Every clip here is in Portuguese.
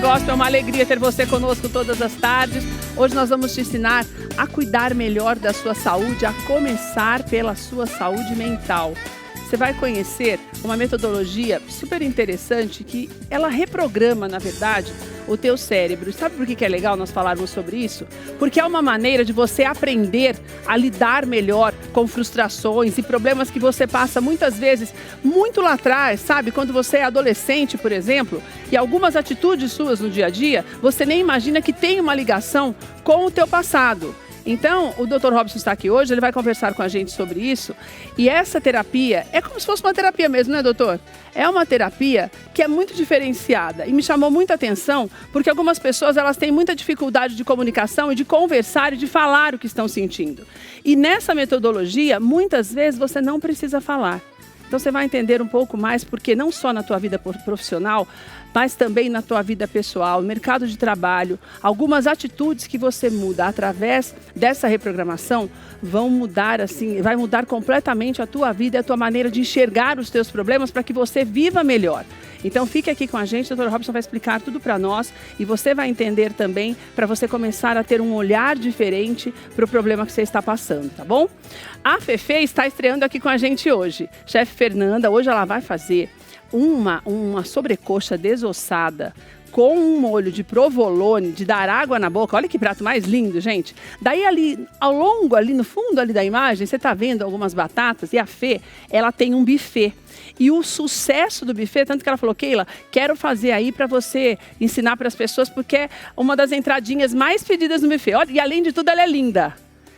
Gospel, é uma alegria ter você conosco todas as tardes. Hoje nós vamos te ensinar a cuidar melhor da sua saúde, a começar pela sua saúde mental. Você vai conhecer uma metodologia super interessante que ela reprograma, na verdade, o teu cérebro. Sabe por que é legal nós falarmos sobre isso? Porque é uma maneira de você aprender a lidar melhor com frustrações e problemas que você passa muitas vezes muito lá atrás, sabe? Quando você é adolescente, por exemplo, e algumas atitudes suas no dia a dia, você nem imagina que tem uma ligação com o teu passado. Então, o Dr. Robson está aqui hoje, ele vai conversar com a gente sobre isso. E essa terapia é como se fosse uma terapia mesmo, né, doutor? É uma terapia que é muito diferenciada e me chamou muita atenção porque algumas pessoas elas têm muita dificuldade de comunicação e de conversar e de falar o que estão sentindo. E nessa metodologia, muitas vezes você não precisa falar. Então você vai entender um pouco mais porque não só na tua vida profissional, mas também na tua vida pessoal, no mercado de trabalho, algumas atitudes que você muda através dessa reprogramação vão mudar assim, vai mudar completamente a tua vida e a tua maneira de enxergar os teus problemas para que você viva melhor. Então fique aqui com a gente, o Dr. Robson vai explicar tudo para nós e você vai entender também para você começar a ter um olhar diferente para o problema que você está passando, tá bom? A Fefe está estreando aqui com a gente hoje. Chefe Fernanda, hoje ela vai fazer uma sobrecoxa desossada com um molho de provolone, de dar água na boca. Olha que prato mais lindo, gente. Daí ali, ao longo, ali no fundo ali da imagem, você está vendo algumas batatas e a Fê, ela tem um buffet. E o sucesso do buffet, tanto que ela falou, Keila, quero fazer aí para você ensinar para as pessoas, porque é uma das entradinhas mais pedidas no buffet. Olha, e além de tudo, ela é linda.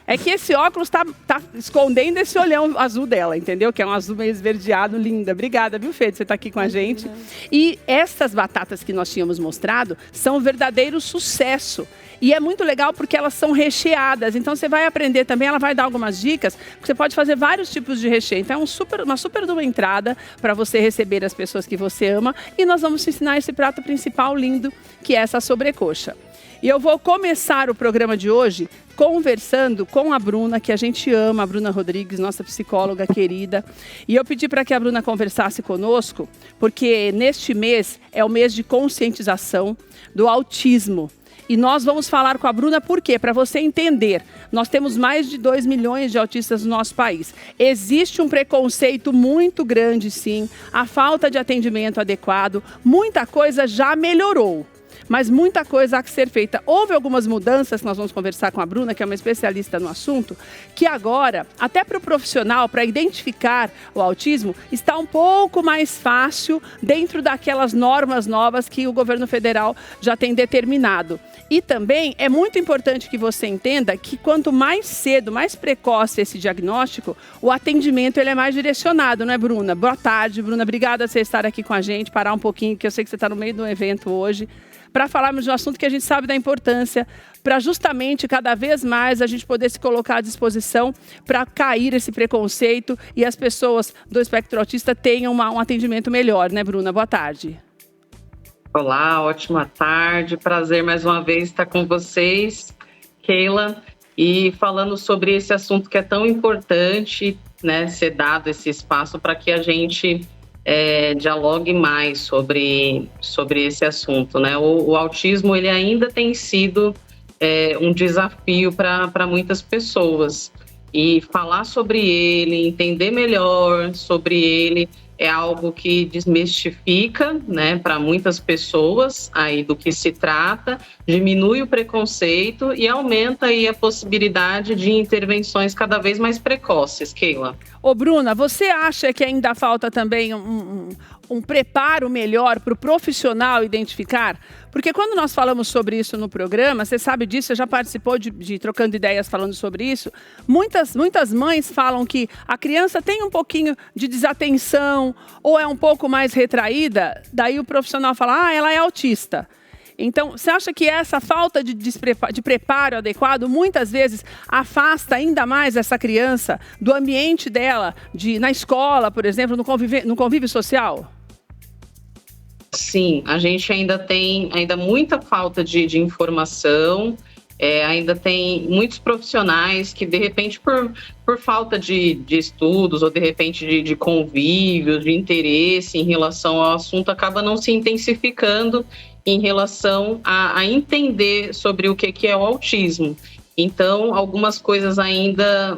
É que esse óculos tá escondendo esse olhão azul dela, entendeu? Que é um azul meio esverdeado, linda. Obrigada, viu, Fê, de você estar aqui com a gente. E essas batatas que nós tínhamos mostrado são um verdadeiro sucesso. E é muito legal porque elas são recheadas. Então você vai aprender também, ela vai dar algumas dicas, porque você pode fazer vários tipos de recheio. Então é uma super de uma entrada para você receber as pessoas que você ama. E nós vamos te ensinar esse prato principal lindo, que é essa sobrecoxa. E eu vou começar o programa de hoje conversando com a Bruna, que a gente ama, a Bruna Rodrigues, nossa psicóloga querida. E eu pedi para que a Bruna conversasse conosco, porque neste mês é o mês de conscientização do autismo. E nós vamos falar com a Bruna por quê? Para você entender, nós temos mais de 2 milhões de autistas no nosso país. Existe um preconceito muito grande, sim, a falta de atendimento adequado, muita coisa já melhorou. Mas muita coisa há que ser feita. Houve algumas mudanças que nós vamos conversar com a Bruna, que é uma especialista no assunto, que agora, até para o profissional, para identificar o autismo, está um pouco mais fácil dentro daquelas normas novas que o governo federal já tem determinado. E também é muito importante que você entenda que quanto mais cedo, mais precoce esse diagnóstico, o atendimento ele é mais direcionado, não é, Bruna? Boa tarde, Bruna. Obrigada por você estar aqui com a gente, parar um pouquinho, que eu sei que você está no meio de um evento hoje, para falarmos de um assunto que a gente sabe da importância, para justamente cada vez mais a gente poder se colocar à disposição para cair esse preconceito e as pessoas do espectro autista tenham um atendimento melhor, né, Bruna? Boa tarde. Olá, ótima tarde, prazer mais uma vez estar com vocês, Keila, e falando sobre esse assunto que é tão importante, né, ser dado esse espaço para que a gente dialogue mais sobre esse assunto, né? O autismo ele ainda tem sido um desafio para muitas pessoas e falar sobre ele, entender melhor sobre ele é algo que desmistifica, né, para muitas pessoas aí do que se trata, diminui o preconceito e aumenta aí a possibilidade de intervenções cada vez mais precoces, Keila. Ô Bruna, você acha que ainda falta também um preparo melhor para o profissional identificar? Porque quando nós falamos sobre isso no programa, você sabe disso, você já participou de Trocando Ideias falando sobre isso, muitas mães falam que a criança tem um pouquinho de desatenção ou é um pouco mais retraída, daí o profissional fala, ela é autista. Então, você acha que essa falta de preparo adequado, muitas vezes, afasta ainda mais essa criança do ambiente dela, na escola, por exemplo, no convívio social? Sim, a gente ainda tem muita falta de informação, ainda tem muitos profissionais que, de repente, por falta de estudos ou, de repente, de convívio, de interesse em relação ao assunto, acaba não se intensificando em relação a entender sobre o que é o autismo. Então, algumas coisas ainda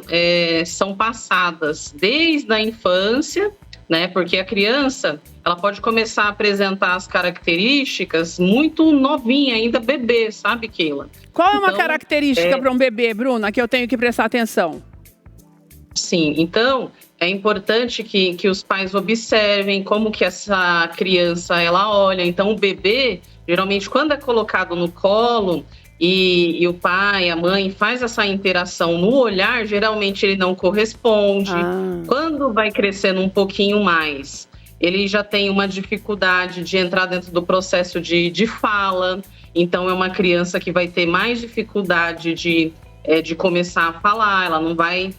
são passadas desde a infância, né? Porque a criança, ela pode começar a apresentar as características muito novinha, ainda bebê, sabe, Keila? Qual é uma característica para um bebê, Bruna, que eu tenho que prestar atenção? Sim, então é importante que os pais observem como que essa criança ela olha. Então, o bebê, geralmente, quando é colocado no colo e o pai, a mãe faz essa interação no olhar, geralmente ele não corresponde. Quando vai crescendo um pouquinho mais, ele já tem uma dificuldade de entrar dentro do processo de fala. Então, é uma criança que vai ter mais dificuldade de começar a falar, ela não vai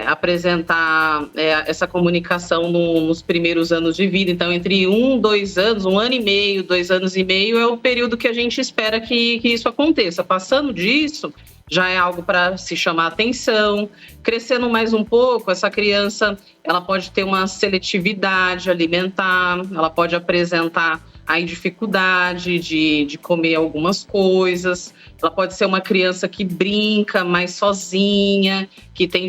apresentar essa comunicação nos primeiros anos de vida. Então, entre 2 anos, 1 ano e meio, 2 anos e meio é o período que a gente espera que isso aconteça. Passando disso, já é algo para se chamar atenção. Crescendo mais um pouco, essa criança ela pode ter uma seletividade alimentar, ela pode apresentar aí dificuldade de comer algumas coisas. Ela pode ser uma criança que brinca mais sozinha, que tem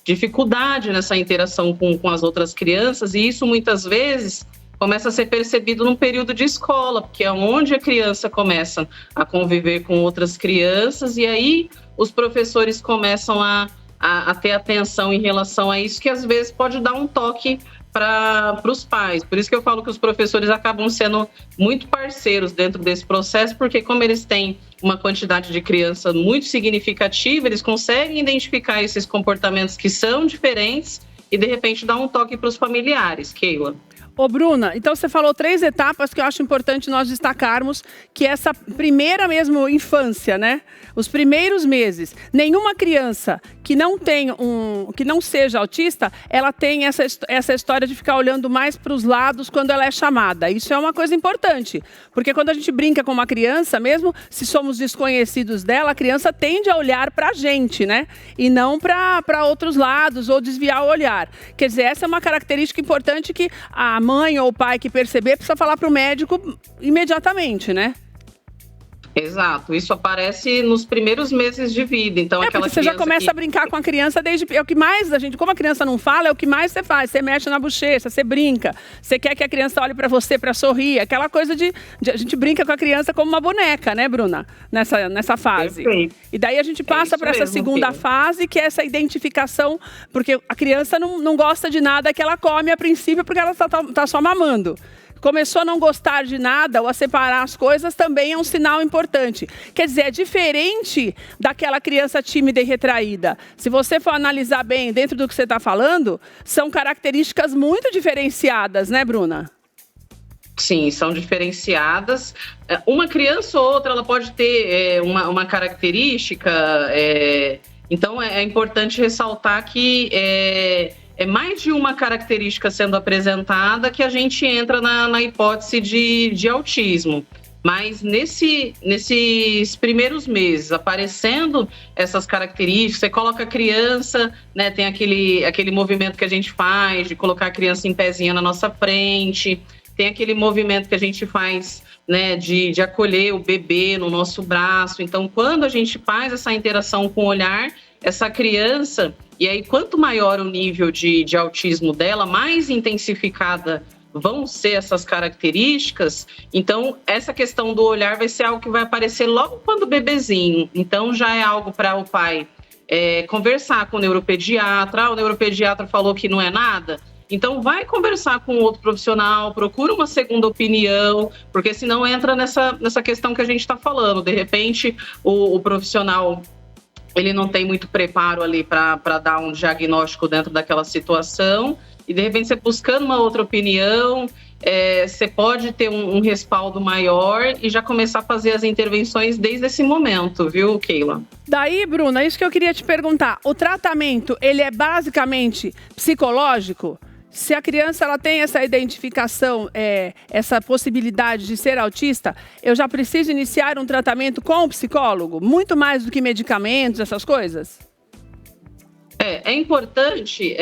dificuldade nessa interação com as outras crianças, e isso muitas vezes começa a ser percebido num período de escola, porque é onde a criança começa a conviver com outras crianças, e aí os professores começam a ter atenção em relação a isso, que às vezes pode dar um toque para os pais. Por isso que eu falo que os professores acabam sendo muito parceiros dentro desse processo, porque como eles têm uma quantidade de criança muito significativa, eles conseguem identificar esses comportamentos que são diferentes e, de repente, dar um toque para os familiares. Keila. Ô, Bruna, então você falou 3 etapas que eu acho importante nós destacarmos, que essa primeira mesmo infância, né? Os primeiros meses. Nenhuma criança que não seja autista, ela tem essa história de ficar olhando mais para os lados quando ela é chamada. Isso é uma coisa importante, porque quando a gente brinca com uma criança, mesmo se somos desconhecidos dela, a criança tende a olhar para a gente, né? E não para outros lados ou desviar o olhar. Quer dizer, essa é uma característica importante que a mãe ou o pai que perceber precisa falar para o médico imediatamente, né? Exato, isso aparece nos primeiros meses de vida. Então, porque você já começa a brincar com a criança desde... É o que mais a gente... Como a criança não fala, é o que mais você faz. Você mexe na bochecha, você brinca. Você quer que a criança olhe para você para sorrir. Aquela coisa de... A gente brinca com a criança como uma boneca, né, Bruna? Nessa fase. Perfeito. E daí a gente passa para essa segunda fase, que é essa identificação. Porque a criança não gosta de nada que ela come a princípio, porque ela tá só mamando. Começou a não gostar de nada ou a separar as coisas, também é um sinal importante. Quer dizer, é diferente daquela criança tímida e retraída. Se você for analisar bem dentro do que você está falando, são características muito diferenciadas, né, Bruna? Sim, são diferenciadas. Uma criança ou outra, ela pode ter uma característica. Então, é importante ressaltar que é mais de uma característica sendo apresentada que a gente entra na hipótese de autismo. Mas nesses primeiros meses, aparecendo essas características, você coloca a criança, né, tem aquele movimento que a gente faz de colocar a criança em pezinha na nossa frente, tem aquele movimento que a gente faz, né, de acolher o bebê no nosso braço. Então, quando a gente faz essa interação com o olhar, essa criança... E aí, quanto maior o nível de autismo dela, mais intensificada vão ser essas características. Então, essa questão do olhar vai ser algo que vai aparecer logo quando bebezinho. Então, já é algo para o pai conversar com o neuropediatra. O neuropediatra falou que não é nada. Então, vai conversar com outro profissional, procura uma segunda opinião, porque senão entra nessa questão que a gente está falando. De repente, o profissional... ele não tem muito preparo ali para dar um diagnóstico dentro daquela situação, e de repente você buscando uma outra opinião, você pode ter um respaldo maior e já começar a fazer as intervenções desde esse momento, viu, Keila? Daí, Bruna, isso que eu queria te perguntar, o tratamento, ele é basicamente psicológico? Se a criança ela tem essa identificação, essa possibilidade de ser autista, eu já preciso iniciar um tratamento com o psicólogo? Muito mais do que medicamentos, essas coisas? É importante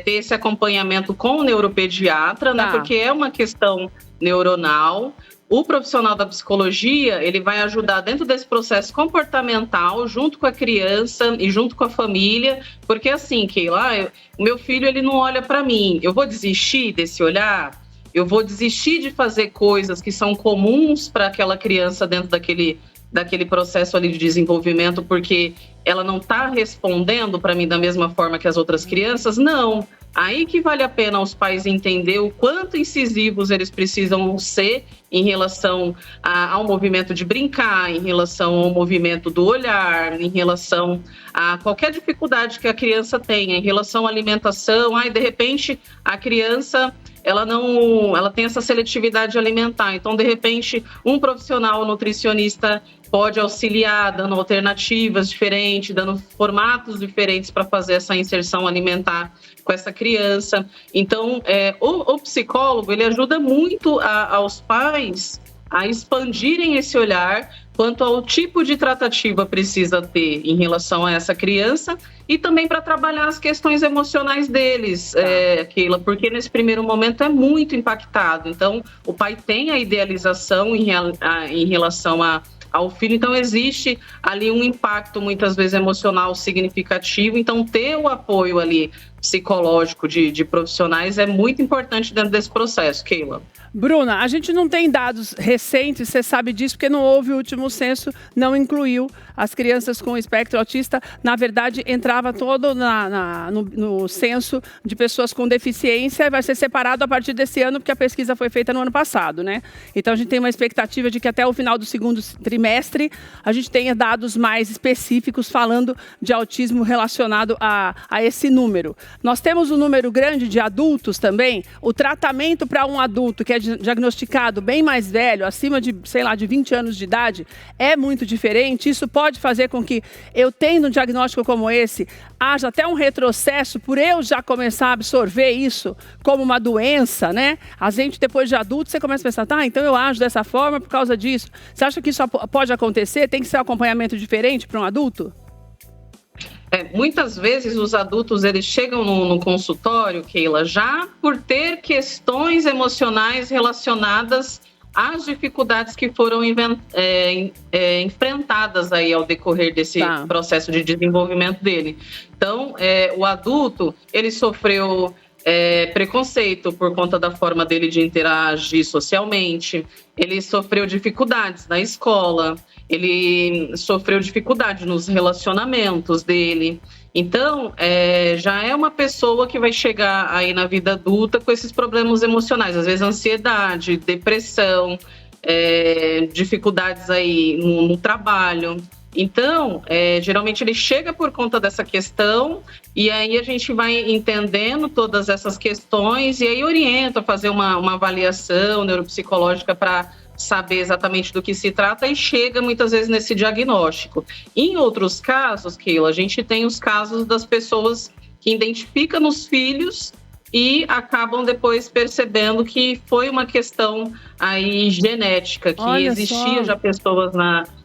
ter esse acompanhamento com o neuropediatra, né? Porque é uma questão neuronal. o profissional da psicologia, ele vai ajudar dentro desse processo comportamental, junto com a criança e junto com a família, porque assim, Keila, o meu filho, ele não olha para mim, eu vou desistir desse olhar? Eu vou desistir de fazer coisas que são comuns para aquela criança dentro daquele processo ali de desenvolvimento, porque ela não está respondendo para mim da mesma forma que as outras crianças? Não. Aí que vale a pena os pais entender o quanto incisivos eles precisam ser em relação ao movimento de brincar, em relação ao movimento do olhar, em relação a qualquer dificuldade que a criança tenha, em relação à alimentação. De repente, a criança ela tem essa seletividade alimentar. Então, de repente, um profissional nutricionista pode auxiliar, dando alternativas diferentes, dando formatos diferentes para fazer essa inserção alimentar com essa criança. Então, o psicólogo, ele ajuda muito aos pais a expandirem esse olhar quanto ao tipo de tratativa precisa ter em relação a essa criança e também para trabalhar as questões emocionais deles, Keila, porque nesse primeiro momento é muito impactado. Então, o pai tem a idealização em relação ao filho, então existe ali um impacto muitas vezes emocional significativo, então ter o apoio ali psicológico de profissionais é muito importante dentro desse processo, Keila. Bruna, a gente não tem dados recentes, você sabe disso, porque não houve o último censo, não incluiu as crianças com espectro autista. Na verdade, entrava todo no censo de pessoas com deficiência e vai ser separado a partir desse ano, porque a pesquisa foi feita no ano passado, né? Então, a gente tem uma expectativa de que até o final do segundo trimestre a gente tenha dados mais específicos falando de autismo relacionado a esse número. Nós temos um número grande de adultos também. O tratamento para um adulto que é diagnosticado bem mais velho, acima de, sei lá, de 20 anos de idade, é muito diferente. Isso pode fazer com que eu, tendo um diagnóstico como esse, haja até um retrocesso por eu já começar a absorver isso como uma doença, né? A gente, depois de adulto, você começa a pensar, então eu ajo dessa forma por causa disso. Você acha que isso pode acontecer? Tem que ser um acompanhamento diferente para um adulto? Muitas vezes os adultos eles chegam no consultório, Keila, já por ter questões emocionais relacionadas às dificuldades que foram enfrentadas aí ao decorrer desse processo de desenvolvimento dele. Então, o adulto, ele sofreu preconceito por conta da forma dele de interagir socialmente, ele sofreu dificuldades na escola, ele sofreu dificuldade nos relacionamentos dele. Então, já é uma pessoa que vai chegar aí na vida adulta com esses problemas emocionais, às vezes ansiedade, depressão, dificuldades aí no trabalho. Então, geralmente ele chega por conta dessa questão e aí a gente vai entendendo todas essas questões e aí orienta a fazer uma avaliação neuropsicológica para saber exatamente do que se trata e chega muitas vezes nesse diagnóstico. Em outros casos, Keila, a gente tem os casos das pessoas que identificam nos filhos e acabam depois percebendo que foi uma questão aí genética, que existia já pessoas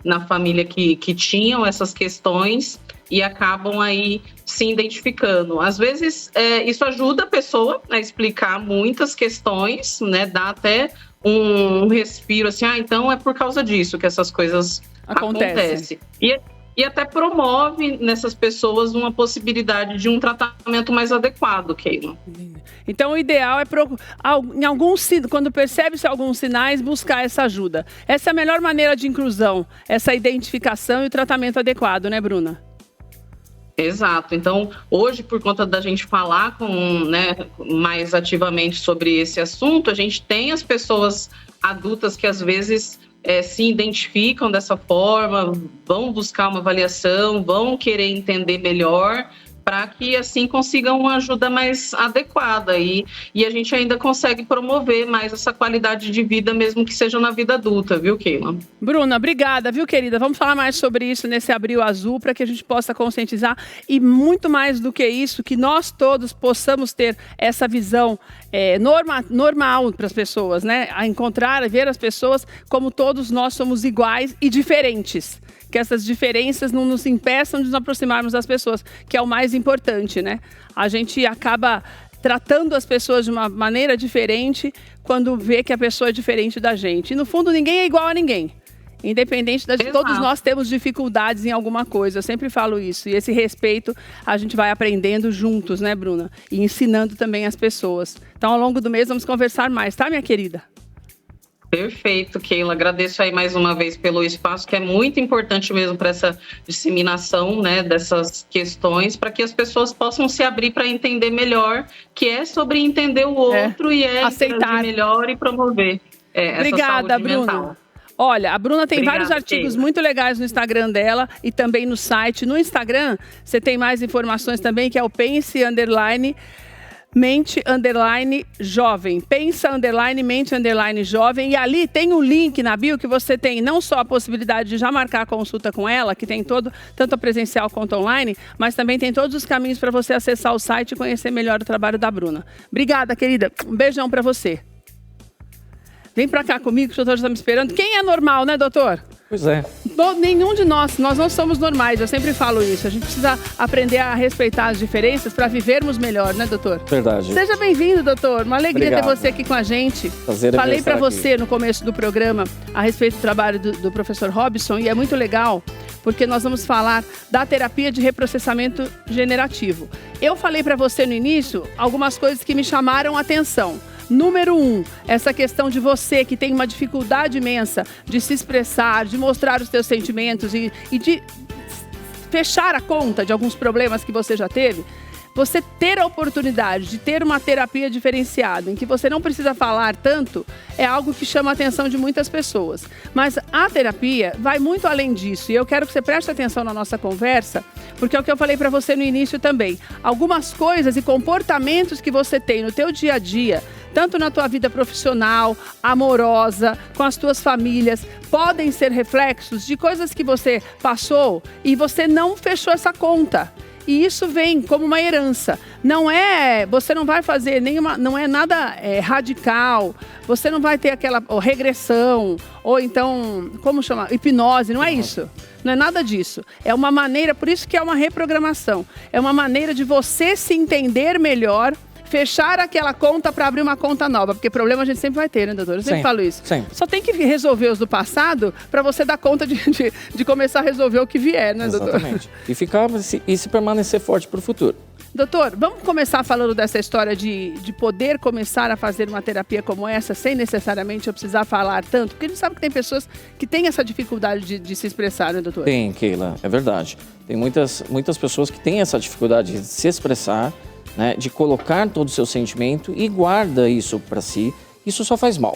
na família que tinham essas questões e acabam aí se identificando. Às vezes, isso ajuda a pessoa a explicar muitas questões, né? Dá até um respiro, assim, então é por causa disso que essas coisas acontecem. E até promove nessas pessoas uma possibilidade de um tratamento mais adequado, Keila. Então, o ideal é, quando percebe-se alguns sinais, buscar essa ajuda. Essa é a melhor maneira de inclusão, essa identificação e o tratamento adequado, né, Bruna? Exato. Então, hoje, por conta da gente falar mais ativamente sobre esse assunto, a gente tem as pessoas adultas que às vezes se identificam dessa forma, vão buscar uma avaliação, vão querer entender melhor para que assim consigam uma ajuda mais adequada e a gente ainda consegue promover mais essa qualidade de vida, mesmo que seja na vida adulta, viu, Keila? Bruna, obrigada, viu, querida? Vamos falar mais sobre isso nesse Abril Azul para que a gente possa conscientizar e muito mais do que isso, que nós todos possamos ter essa visão normal para as pessoas, né? A encontrar, a ver as pessoas como todos nós somos iguais e diferentes. Que essas diferenças não nos impeçam de nos aproximarmos das pessoas, que é o mais importante, né? A gente acaba tratando as pessoas de uma maneira diferente quando vê que a pessoa é diferente da gente. E no fundo, ninguém é igual a ninguém. Independente de todos nós temos dificuldades em alguma coisa, eu sempre falo isso. E esse respeito a gente vai aprendendo juntos, né, Bruna? E ensinando também as pessoas. Então, ao longo do mês, vamos conversar mais, tá, minha querida? Perfeito, Keila. Agradeço aí mais uma vez pelo espaço, que é muito importante mesmo para essa disseminação, né, dessas questões, para que as pessoas possam se abrir para entender melhor, que é sobre entender o outro e aceitar melhor e promover Obrigada, essa saúde Bruna. mental. Olha, a Bruna tem Obrigada, vários artigos Keila. muito legais no Instagram dela e também no site. No Instagram, você tem mais informações também, que é o pense_mente_jovem. Pensa_mente_ jovem. E ali tem um link na bio que você tem não só a possibilidade de já marcar a consulta com ela, que tem tanto a presencial quanto online, mas também tem todos os caminhos para você acessar o site e conhecer melhor o trabalho da Bruna. Obrigada, querida. Um beijão para você. Vem pra cá comigo, que o doutor já está me esperando. Quem é normal, né, doutor? Pois é. Nenhum de nós não somos normais, eu sempre falo isso. A gente precisa aprender a respeitar as diferenças para vivermos melhor, né, doutor? Verdade. Seja bem-vindo, doutor. Uma alegria Obrigado. ter você aqui com a gente. Prazer em Falei estar para aqui. você no começo do programa a respeito do trabalho do professor Robson, e é muito legal, porque nós vamos falar da terapia de reprocessamento generativo. Eu falei para você no início algumas coisas que me chamaram a atenção. Número 1, essa questão de você que tem uma dificuldade imensa de se expressar, de mostrar os seus sentimentos e de fechar a conta de alguns problemas que você já teve. Você ter a oportunidade de ter uma terapia diferenciada, em que você não precisa falar tanto, é algo que chama a atenção de muitas pessoas. Mas a terapia vai muito além disso. E eu quero que você preste atenção na nossa conversa, porque é o que eu falei para você no início também. Algumas coisas e comportamentos que você tem no teu dia a dia, tanto na tua vida profissional, amorosa, com as tuas famílias, podem ser reflexos de coisas que você passou e você não fechou essa conta. E isso vem como uma herança. Você não vai fazer não é nada radical. Você não vai ter aquela regressão, ou então, como chamar? Hipnose, não é isso. Não é nada disso. É uma maneira, por isso que é uma reprogramação. É uma maneira de você se entender melhor, fechar aquela conta para abrir uma conta nova. Porque problema a gente sempre vai ter, né, doutor? Eu sempre falo isso. Sempre. Só tem que resolver os do passado para você dar conta de começar a resolver o que vier, né, doutor? Exatamente. E se permanecer forte para o futuro. Doutor, vamos começar falando dessa história de poder começar a fazer uma terapia como essa, sem necessariamente eu precisar falar tanto? Porque a gente sabe que tem pessoas que têm essa dificuldade de se expressar, né, doutor? Tem, Keila, é verdade. Tem muitas pessoas que têm essa dificuldade de se expressar, né, de colocar todo o seu sentimento e guarda isso para si. Isso só faz mal.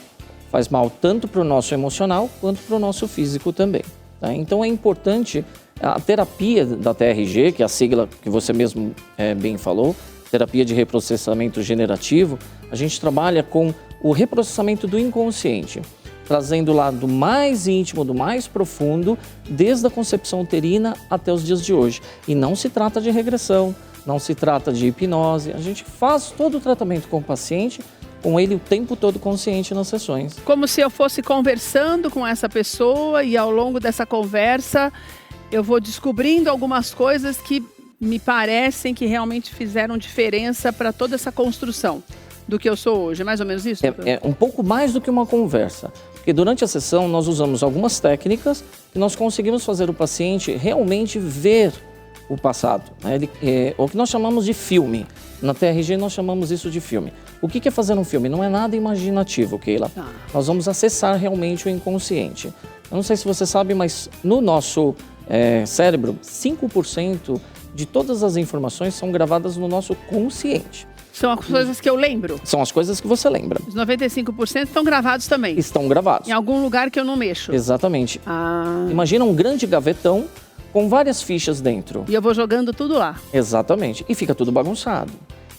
Faz mal tanto para o nosso emocional quanto para o nosso físico também. Tá? Então é importante a terapia da TRG, que é a sigla que você mesmo bem falou, terapia de reprocessamento generativo. A gente trabalha com o reprocessamento do inconsciente, trazendo lá do mais íntimo, do mais profundo, desde a concepção uterina até os dias de hoje. E não se trata de regressão, não se trata de hipnose. A gente faz todo o tratamento com o paciente, com ele o tempo todo consciente nas sessões. Como se eu fosse conversando com essa pessoa e ao longo dessa conversa eu vou descobrindo algumas coisas que me parecem que realmente fizeram diferença para toda essa construção do que eu sou hoje. É mais ou menos isso? É um pouco mais do que uma conversa. Porque durante a sessão nós usamos algumas técnicas e nós conseguimos fazer o paciente realmente ver o passado, né? O que nós chamamos de filme. Na TRG nós chamamos isso de filme. O que é fazer um filme? Não é nada imaginativo, Keila. Nós vamos acessar realmente o inconsciente. Eu não sei se você sabe, mas no nosso cérebro, 5% de todas as informações são gravadas no nosso consciente. São as coisas que eu lembro? São as coisas que você lembra. Os 95% estão gravados também? Estão gravados. Em algum lugar que eu não mexo? Exatamente. Imagina um grande gavetão com várias fichas dentro. E eu vou jogando tudo lá. Exatamente. E fica tudo bagunçado.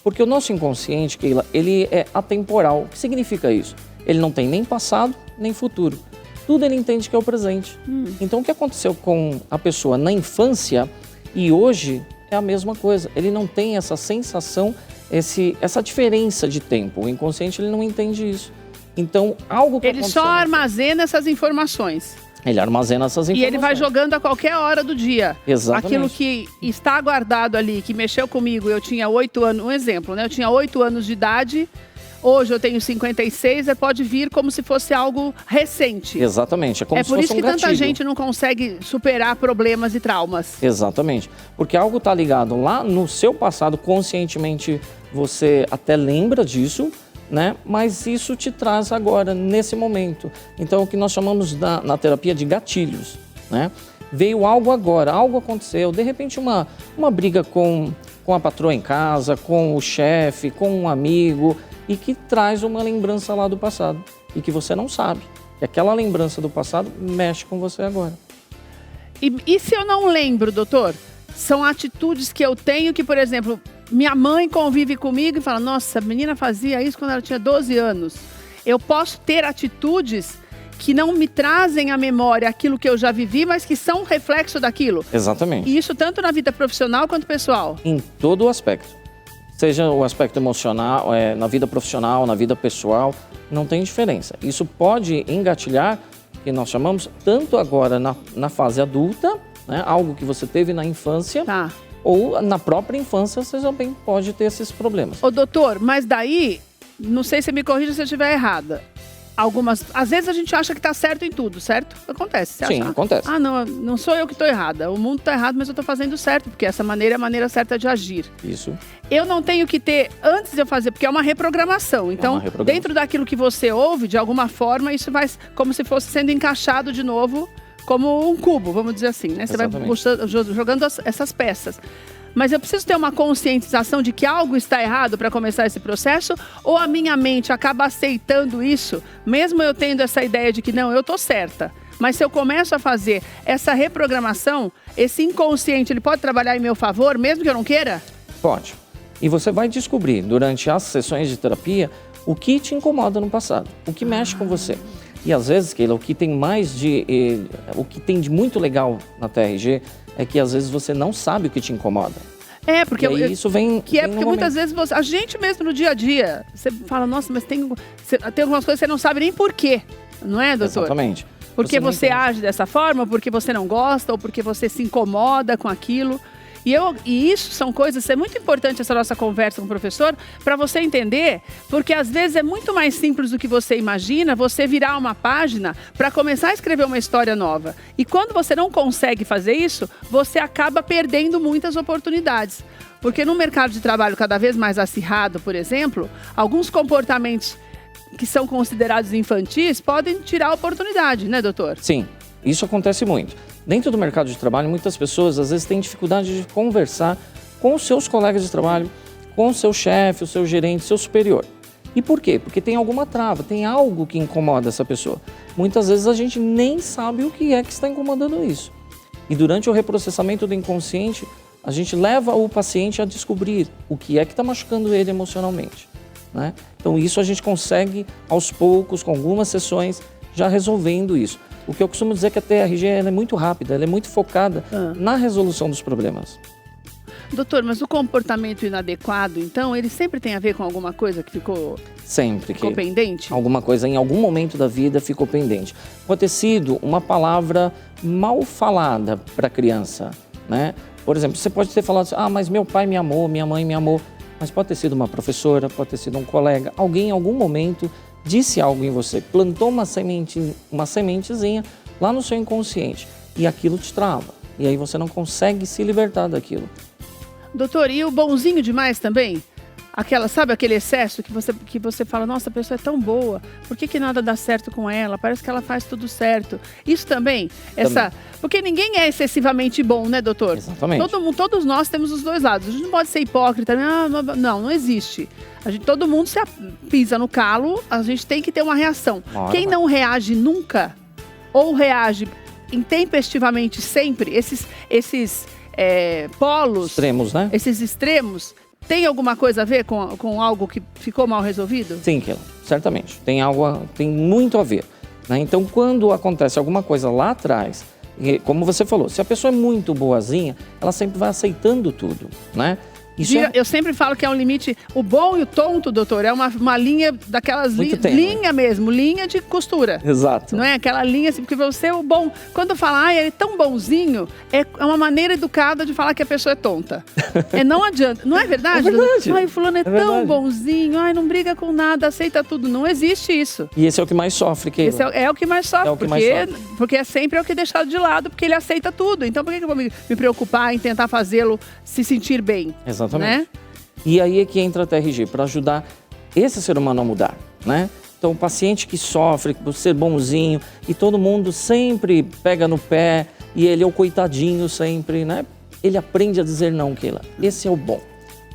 Porque o nosso inconsciente, Keila, ele é atemporal. O que significa isso? Ele não tem nem passado, nem futuro. Tudo ele entende que é o presente. Então, o que aconteceu com a pessoa na infância e hoje é a mesma coisa. Ele não tem essa sensação, essa diferença de tempo. O inconsciente, ele não entende isso. Então, algo que ele só armazena essas informações. Ele armazena essas informações. E ele vai jogando a qualquer hora do dia. Exatamente. Aquilo que está guardado ali, que mexeu comigo, eu tinha 8 anos, um exemplo, né? Eu tinha 8 anos de idade, hoje eu tenho 56, pode vir como se fosse algo recente. Exatamente, é como se por fosse isso que tanta gatilho. gente não consegue superar problemas e traumas. Exatamente, porque algo está ligado lá no seu passado, conscientemente você até lembra disso, né? Mas isso te traz agora, nesse momento. Então, o que nós chamamos na terapia de gatilhos, né? Veio algo agora, algo aconteceu, de repente uma briga com a patroa em casa, com o chefe, com um amigo, e que traz uma lembrança lá do passado, e que você não sabe. E aquela lembrança do passado mexe com você agora. E se eu não lembro, doutor? São atitudes que eu tenho que, por exemplo, minha mãe convive comigo e fala, nossa, a menina fazia isso quando ela tinha 12 anos. Eu posso ter atitudes que não me trazem à memória aquilo que eu já vivi, mas que são reflexo daquilo. Exatamente. E isso tanto na vida profissional quanto pessoal. Em todo o aspecto. Seja o aspecto emocional, na vida profissional, na vida pessoal, não tem diferença. Isso pode engatilhar, que nós chamamos, tanto agora na fase adulta, né, algo que você teve na infância, Tá. ou na própria infância você também pode ter esses problemas. Ô, doutor, mas daí, não sei se me corrija se eu estiver errada. Às vezes a gente acha que tá certo em tudo, certo? Acontece. Você Sim, acha, acontece. não sou eu que tô errada. O mundo tá errado, mas eu tô fazendo certo, porque essa maneira é a maneira certa de agir. Isso. Eu não tenho que ter, antes de eu fazer, porque é uma reprogramação. Então, dentro daquilo que você ouve, de alguma forma, isso vai como se fosse sendo encaixado de novo, como um cubo, vamos dizer assim, né? Você Exatamente. vai jogando essas peças. Mas eu preciso ter uma conscientização de que algo está errado para começar esse processo? Ou a minha mente acaba aceitando isso, mesmo eu tendo essa ideia de que não, eu tô certa. Mas se eu começo a fazer essa reprogramação, esse inconsciente, ele pode trabalhar em meu favor, mesmo que eu não queira? Pode. E você vai descobrir, durante as sessões de terapia, o que te incomoda no passado, o que mexe com você. E às vezes, Keila, o que tem de muito legal na TRG é que às vezes você não sabe o que te incomoda. Porque isso vem. porque muitas vezes a gente mesmo no dia a dia, você fala, nossa, mas tem algumas coisas que você não sabe nem por quê, não é, doutor? Exatamente. Porque você age dessa forma, porque você não gosta, ou porque você se incomoda com aquilo. E isso são coisas, é muito importante essa nossa conversa com o professor, para você entender, porque às vezes é muito mais simples do que você imagina, você virar uma página para começar a escrever uma história nova. E quando você não consegue fazer isso, você acaba perdendo muitas oportunidades. Porque no mercado de trabalho cada vez mais acirrado, por exemplo, alguns comportamentos que são considerados infantis podem tirar a oportunidade, né, doutor? Sim, isso acontece muito. Dentro do mercado de trabalho, muitas pessoas às vezes têm dificuldade de conversar com os seus colegas de trabalho, com o seu chefe, o seu gerente, o seu superior. E por quê? Porque tem alguma trava, tem algo que incomoda essa pessoa. Muitas vezes a gente nem sabe o que é que está incomodando isso. E durante o reprocessamento do inconsciente, a gente leva o paciente a descobrir o que é que está machucando ele emocionalmente, né? Então isso a gente consegue aos poucos, com algumas sessões, já resolvendo isso. O que eu costumo dizer é que a TRG ela é muito rápida, ela é muito focada na resolução dos problemas. Doutor, mas o comportamento inadequado, então, ele sempre tem a ver com alguma coisa que ficou pendente? Alguma coisa em algum momento da vida ficou pendente. Pode ter sido uma palavra mal falada para a criança, né? Por exemplo, você pode ter falado assim, mas meu pai me amou, minha mãe me amou. Mas pode ter sido uma professora, pode ter sido um colega, alguém em algum momento disse algo em você, plantou uma sementezinha lá no seu inconsciente e aquilo te trava. E aí você não consegue se libertar daquilo. Doutor, e o bonzinho demais também? Sabe aquele excesso que você fala, nossa, a pessoa é tão boa, por que nada dá certo com ela? Parece que ela faz tudo certo. Isso também, porque ninguém é excessivamente bom, né, doutor? Exatamente. Todos nós temos os dois lados. A gente não pode ser hipócrita, não existe. Todo mundo se pisa no calo, a gente tem que ter uma reação. Quem não reage nunca, ou reage intempestivamente sempre, esses polos... extremos, né? Esses extremos... Tem alguma coisa a ver com algo que ficou mal resolvido? Sim, Keila, certamente. Tem muito a ver, né? Então, quando acontece alguma coisa lá atrás, como você falou, se a pessoa é muito boazinha, ela sempre vai aceitando tudo, né? Eu sempre falo que é um limite. O bom e o tonto, doutor, é uma linha daquelas linha mesmo, linha de costura. Exato. Não é aquela linha assim, porque você o bom. Quando fala, ele é tão bonzinho, é uma maneira educada de falar que a pessoa é tonta. Não adianta. Não é verdade? É verdade. Ai, fulano é tão bonzinho, não briga com nada, aceita tudo. Não existe isso. E esse é o que mais sofre, Keila. Esse é o que mais sofre, porque é sempre o que é deixado de lado, porque ele aceita tudo. Então por que eu vou me preocupar em tentar fazê-lo se sentir bem? Exatamente. Né? E aí é que entra a TRG, para ajudar esse ser humano a mudar, né? Então, o paciente que sofre por ser bonzinho e todo mundo sempre pega no pé e ele é o coitadinho sempre, né? Ele aprende a dizer não, Keila. Esse é o bom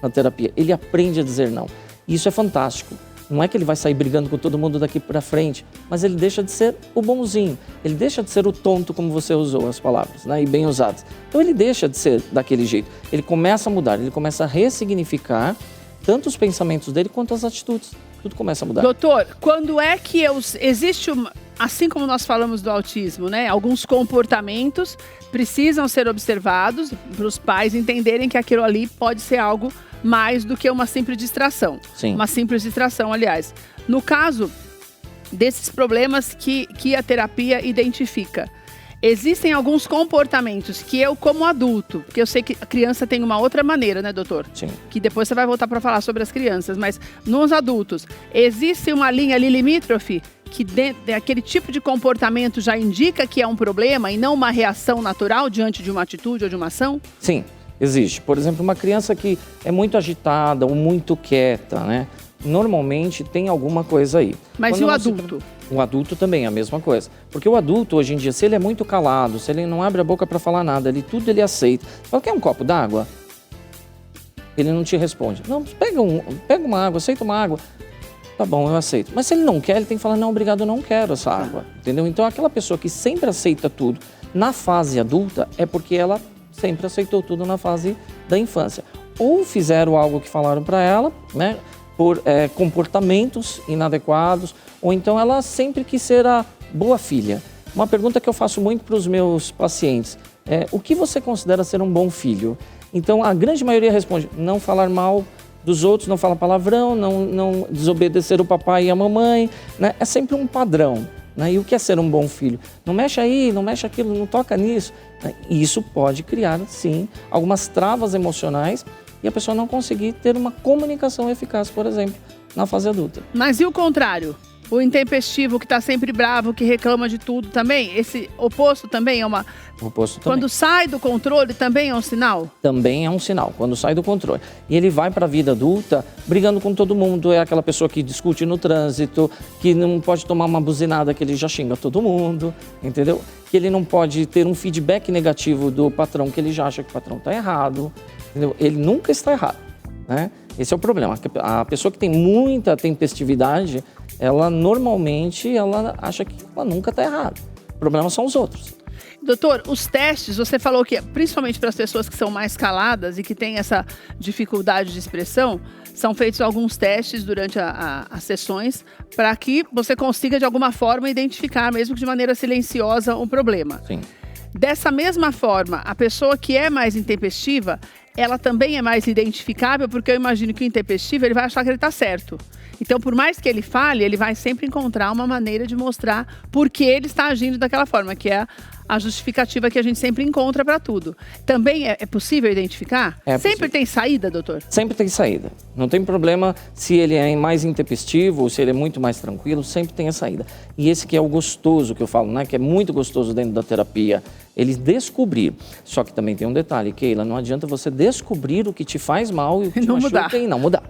na terapia. Ele aprende a dizer não. E isso é fantástico. Não é que ele vai sair brigando com todo mundo daqui para frente, mas ele deixa de ser o bonzinho. Ele deixa de ser o tonto, como você usou as palavras, né? E bem usadas. Então ele deixa de ser daquele jeito. Ele começa a mudar, ele começa a ressignificar tanto os pensamentos dele quanto as atitudes. Tudo começa a mudar. Doutor, quando é que existe assim como nós falamos do autismo, né? Alguns comportamentos precisam ser observados para os pais entenderem que aquilo ali pode ser algo mais do que uma simples distração. Sim. Uma simples distração, aliás. No caso desses problemas que a terapia identifica, existem alguns comportamentos que eu, como adulto, porque eu sei que a criança tem uma outra maneira, né, doutor? Sim. Que depois você vai voltar para falar sobre as crianças, mas nos adultos, existe uma linha ali limítrofe que aquele tipo de comportamento já indica que é um problema e não uma reação natural diante de uma atitude ou de uma ação? Sim, existe. Por exemplo, uma criança que é muito agitada ou muito quieta, né? Normalmente tem alguma coisa aí. Mas e o adulto? O adulto também é a mesma coisa. Porque o adulto, hoje em dia, se ele é muito calado, se ele não abre a boca para falar nada, tudo ele aceita. Fala, quer um copo d'água? Ele não te responde. Não, pega uma água, aceita uma água. Tá bom, eu aceito. Mas se ele não quer, ele tem que falar, não, obrigado, eu não quero essa água. Entendeu? Então, aquela pessoa que sempre aceita tudo na fase adulta é porque ela sempre aceitou tudo na fase da infância. Ou fizeram algo que falaram para ela, né? Por comportamentos inadequados, ou então ela sempre quis ser a boa filha. Uma pergunta que eu faço muito para os meus pacientes é: o que você considera ser um bom filho? Então, a grande maioria responde: não falar mal dos outros, não falar palavrão, não desobedecer o papai e a mamãe, né? É sempre um padrão. Né? E o que é ser um bom filho? Não mexe aí, não mexe aquilo, não toca nisso. Né? E isso pode criar, sim, algumas travas emocionais e a pessoa não conseguir ter uma comunicação eficaz, por exemplo, na fase adulta. Mas e o contrário? O intempestivo, que está sempre bravo, que reclama de tudo também? Esse oposto também é uma... O oposto também. Quando sai do controle também é um sinal? Também é um sinal, quando sai do controle. E ele vai para a vida adulta brigando com todo mundo. É aquela pessoa que discute no trânsito, que não pode tomar uma buzinada que ele já xinga todo mundo, entendeu? Que ele não pode ter um feedback negativo do patrão, que ele já acha que o patrão está errado, entendeu? Ele nunca está errado, né? Esse é o problema. A pessoa que tem muita tempestividade, ela normalmente acha que ela nunca está errada. O problema são os outros. Doutor, os testes, você falou que, principalmente para as pessoas que são mais caladas e que têm essa dificuldade de expressão, são feitos alguns testes durante as sessões para que você consiga, de alguma forma, identificar, mesmo que de maneira silenciosa, um problema. Sim. Dessa mesma forma, a pessoa que é mais intempestiva, ela também é mais identificável, porque eu imagino que o intempestivo, ele vai achar que ele está certo. Então, por mais que ele fale, ele vai sempre encontrar uma maneira de mostrar por que ele está agindo daquela forma, que é a justificativa que a gente sempre encontra para tudo. Também é possível identificar? É sempre possível. Tem saída, doutor? Sempre tem saída. Não tem problema se ele é mais intempestivo ou se ele é muito mais tranquilo, sempre tem a saída. E esse que é o gostoso que eu falo, né? Que é muito gostoso dentro da terapia, eles descobrir. Só que também tem um detalhe, Keila, não adianta você descobrir o que te faz mal e o que te machuca e não mudar.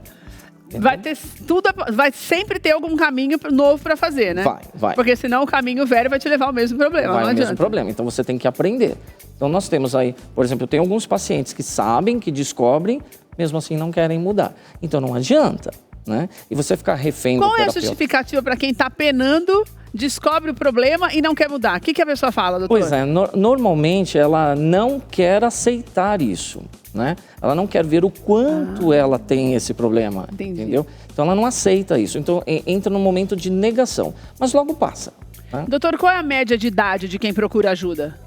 Vai sempre ter algum caminho novo para fazer, né? Vai. Porque senão o caminho velho vai te levar ao mesmo problema. Vai ao mesmo problema. Então você tem que aprender. Então nós temos aí, por exemplo, eu tenho alguns pacientes que sabem, que descobrem, mesmo assim não querem mudar. Então não adianta, né? E você ficar refém do terapeuta. Qual é a justificativa para quem está penando, descobre o problema e não quer mudar? O que a pessoa fala, doutor? Pois é, normalmente ela não quer aceitar isso, né? Ela não quer ver o quanto ela tem esse problema, entendeu? Então ela não aceita isso, então entra num momento de negação, mas logo passa. Tá? Doutor, qual é a média de idade de quem procura ajuda?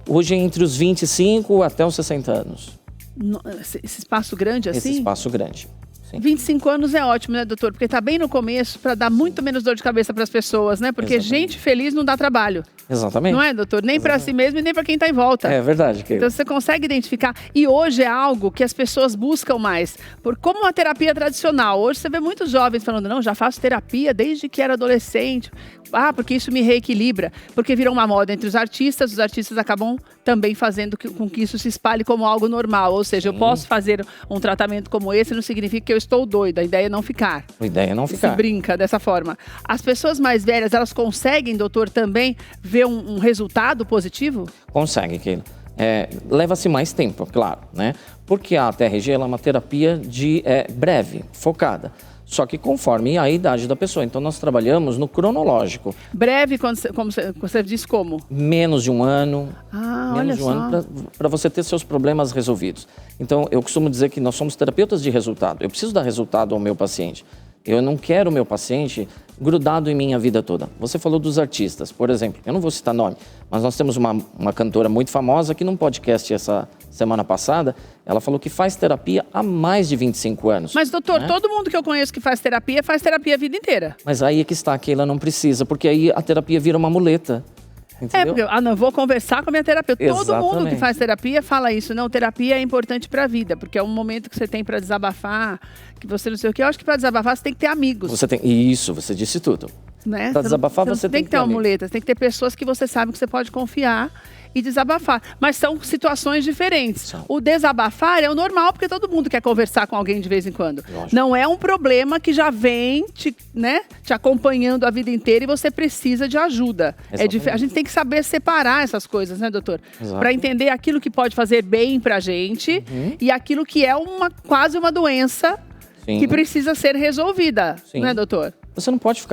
Hoje é entre os 25 até os 60 anos. Esse espaço grande assim? Esse espaço grande. Sim. 25 anos é ótimo, né, doutor? Porque tá bem no começo para dar muito menos dor de cabeça para as pessoas, né? Porque gente feliz não dá trabalho. Exatamente. Não é, doutor? Nem para si mesmo e nem para quem está em volta. É verdade. Então você consegue identificar. E hoje é algo que as pessoas buscam mais. Como uma terapia tradicional. Hoje você vê muitos jovens falando, não, já faço terapia desde que era adolescente. Ah, porque isso me reequilibra. Porque virou uma moda entre os artistas acabam também fazendo com que isso se espalhe como algo normal. Ou seja, eu posso fazer um tratamento como esse, não significa que eu estou doida. A ideia é não ficar. A ideia é não ficar. Se brinca dessa forma. As pessoas mais velhas, elas conseguem, doutor, também ver um resultado positivo? Consegue, Keila. Leva-se mais tempo, claro, né? Porque a TRG ela é uma terapia breve, focada. Só que conforme a idade da pessoa. Então, nós trabalhamos no cronológico. Breve, como você diz como? Menos de um ano. Menos de um ano para você ter seus problemas resolvidos. Então, eu costumo dizer que nós somos terapeutas de resultado. Eu preciso dar resultado ao meu paciente. Eu não quero o meu paciente grudado em mim a vida toda. Você falou dos artistas, por exemplo. Eu não vou citar nome, mas nós temos uma cantora muito famosa que num podcast essa semana passada, ela falou que faz terapia há mais de 25 anos. Mas, doutor, todo mundo que eu conheço que faz terapia a vida inteira. Mas aí é que está, que ela não precisa, porque aí a terapia vira uma muleta. Entendeu? Porque eu vou conversar com a minha terapeuta. Exatamente. Todo mundo que faz terapia fala isso. Não, terapia é importante para a vida, porque é um momento que você tem para desabafar, que você não sei o quê. Eu acho que para desabafar você tem que ter amigos. Isso, você disse tudo. Né? Para desabafar você tem que ter uma muleta, você tem que ter pessoas que você sabe que você pode confiar e desabafar. Mas são situações diferentes. O desabafar é o normal, porque todo mundo quer conversar com alguém de vez em quando. Lógico. Não é um problema que já vem te acompanhando a vida inteira e você precisa de ajuda. A gente tem que saber separar essas coisas, né, doutor? Para entender aquilo que pode fazer bem pra gente e aquilo que é quase uma doença que precisa ser resolvida, né, doutor? Você não pode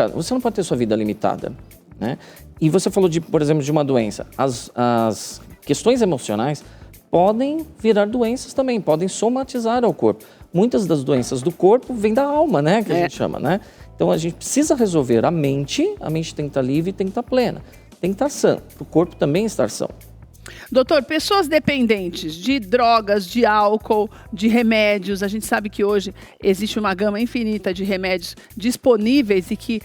ter sua vida limitada, né? E você falou, por exemplo, de uma doença. As questões emocionais podem virar doenças também, podem somatizar ao corpo. Muitas das doenças do corpo vêm da alma, né? Que a gente chama, né? Então, a gente precisa resolver a mente tem que estar livre e tem que estar plena. Tem que estar sã, para o corpo também estar são. Doutor, pessoas dependentes de drogas, de álcool, de remédios, a gente sabe que hoje existe uma gama infinita de remédios disponíveis e que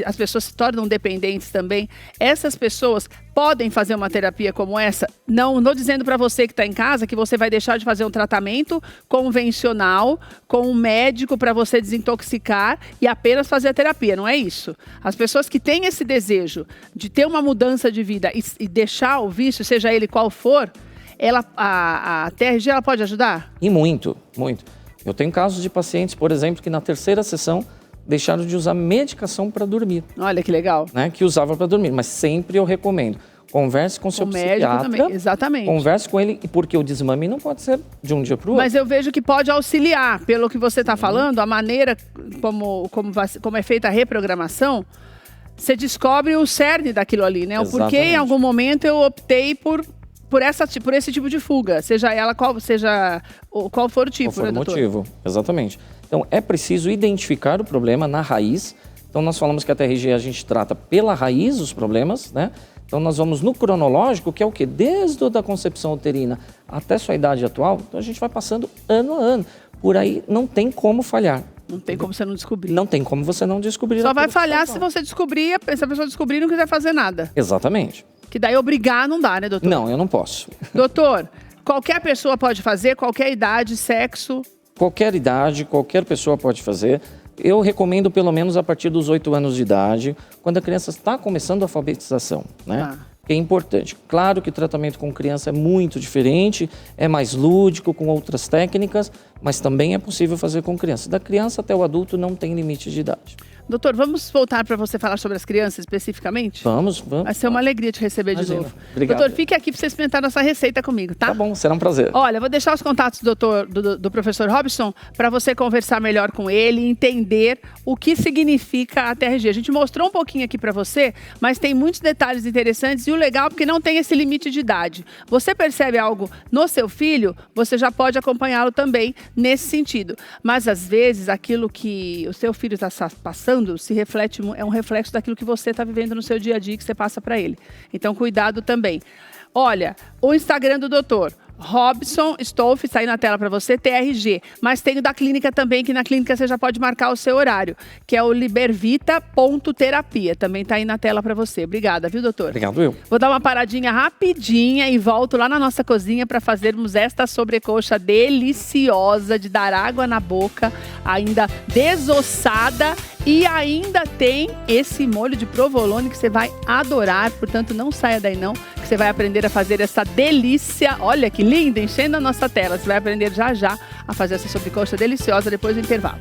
as pessoas se tornam dependentes também. Essas pessoas podem fazer uma terapia como essa? Não estou dizendo para você que está em casa que você vai deixar de fazer um tratamento convencional com um médico para você desintoxicar e apenas fazer a terapia, não é isso. As pessoas que têm esse desejo de ter uma mudança de vida e deixar o vício, seja ele qual for, a TRG ela pode ajudar? E muito, muito. Eu tenho casos de pacientes, por exemplo, que na terceira sessão deixaram de usar medicação para dormir. Olha que legal. Né? Que usavam para dormir, mas sempre eu recomendo. Converse com seu psiquiatra. Também. Exatamente. Converse com ele, porque o desmame não pode ser de um dia para o outro. Mas eu vejo que pode auxiliar, pelo que você está falando, a maneira como é feita a reprogramação, você descobre o cerne daquilo ali, né? O porquê em algum momento eu optei por esse tipo de fuga, seja ela qual for o tipo, qual for né, o doutor? motivo, exatamente. Então, é preciso identificar o problema na raiz. Então, nós falamos que a TRG a gente trata pela raiz os problemas, né? Então, nós vamos no cronológico, que é o quê? Desde a concepção uterina até sua idade atual. Então, a gente vai passando ano a ano. Por aí, não tem como falhar. Não tem como você não descobrir. Não tem como você não descobrir. Só vai falhar se você descobrir, se a pessoa descobrir e não quiser fazer nada. Exatamente. Que daí obrigar não dá, né, doutor? Não, eu não posso. Doutor, qualquer pessoa pode fazer, qualquer idade, sexo? Qualquer idade, qualquer pessoa pode fazer. Eu recomendo pelo menos a partir dos 8 anos de idade, quando a criança está começando a alfabetização, né? Que é importante. Claro que o tratamento com criança é muito diferente, é mais lúdico, com outras técnicas, mas também é possível fazer com criança. Da criança até o adulto não tem limite de idade. Doutor, vamos voltar para você falar sobre as crianças especificamente? Vamos. Vai ser uma alegria te receber de novo. Obrigado. Doutor, fique aqui para você experimentar nossa receita comigo, tá? Tá bom, será um prazer. Olha, vou deixar os contatos do professor Robson para você conversar melhor com ele e entender o que significa a TRG. A gente mostrou um pouquinho aqui para você, mas tem muitos detalhes interessantes e o legal é porque não tem esse limite de idade. Você percebe algo no seu filho, você já pode acompanhá-lo também nesse sentido. Mas às vezes aquilo que o seu filho está passando é um reflexo daquilo que você está vivendo no seu dia a dia que você passa para ele. Então, cuidado também. Olha, o Instagram do doutor, Robson Stolf, está aí na tela para você, TRG. Mas tem o da clínica também, que na clínica você já pode marcar o seu horário, que é o libervita.terapia. Também está aí na tela para você. Obrigada, viu, doutor? Obrigado, eu. Vou dar uma paradinha rapidinha e volto lá na nossa cozinha para fazermos esta sobrecoxa deliciosa, de dar água na boca, ainda desossada, e ainda tem esse molho de provolone que você vai adorar. Portanto, não saia daí não, que você vai aprender a fazer essa delícia. Olha que linda, enchendo a nossa tela. Você vai aprender já já a fazer essa sobrecoxa deliciosa depois do intervalo.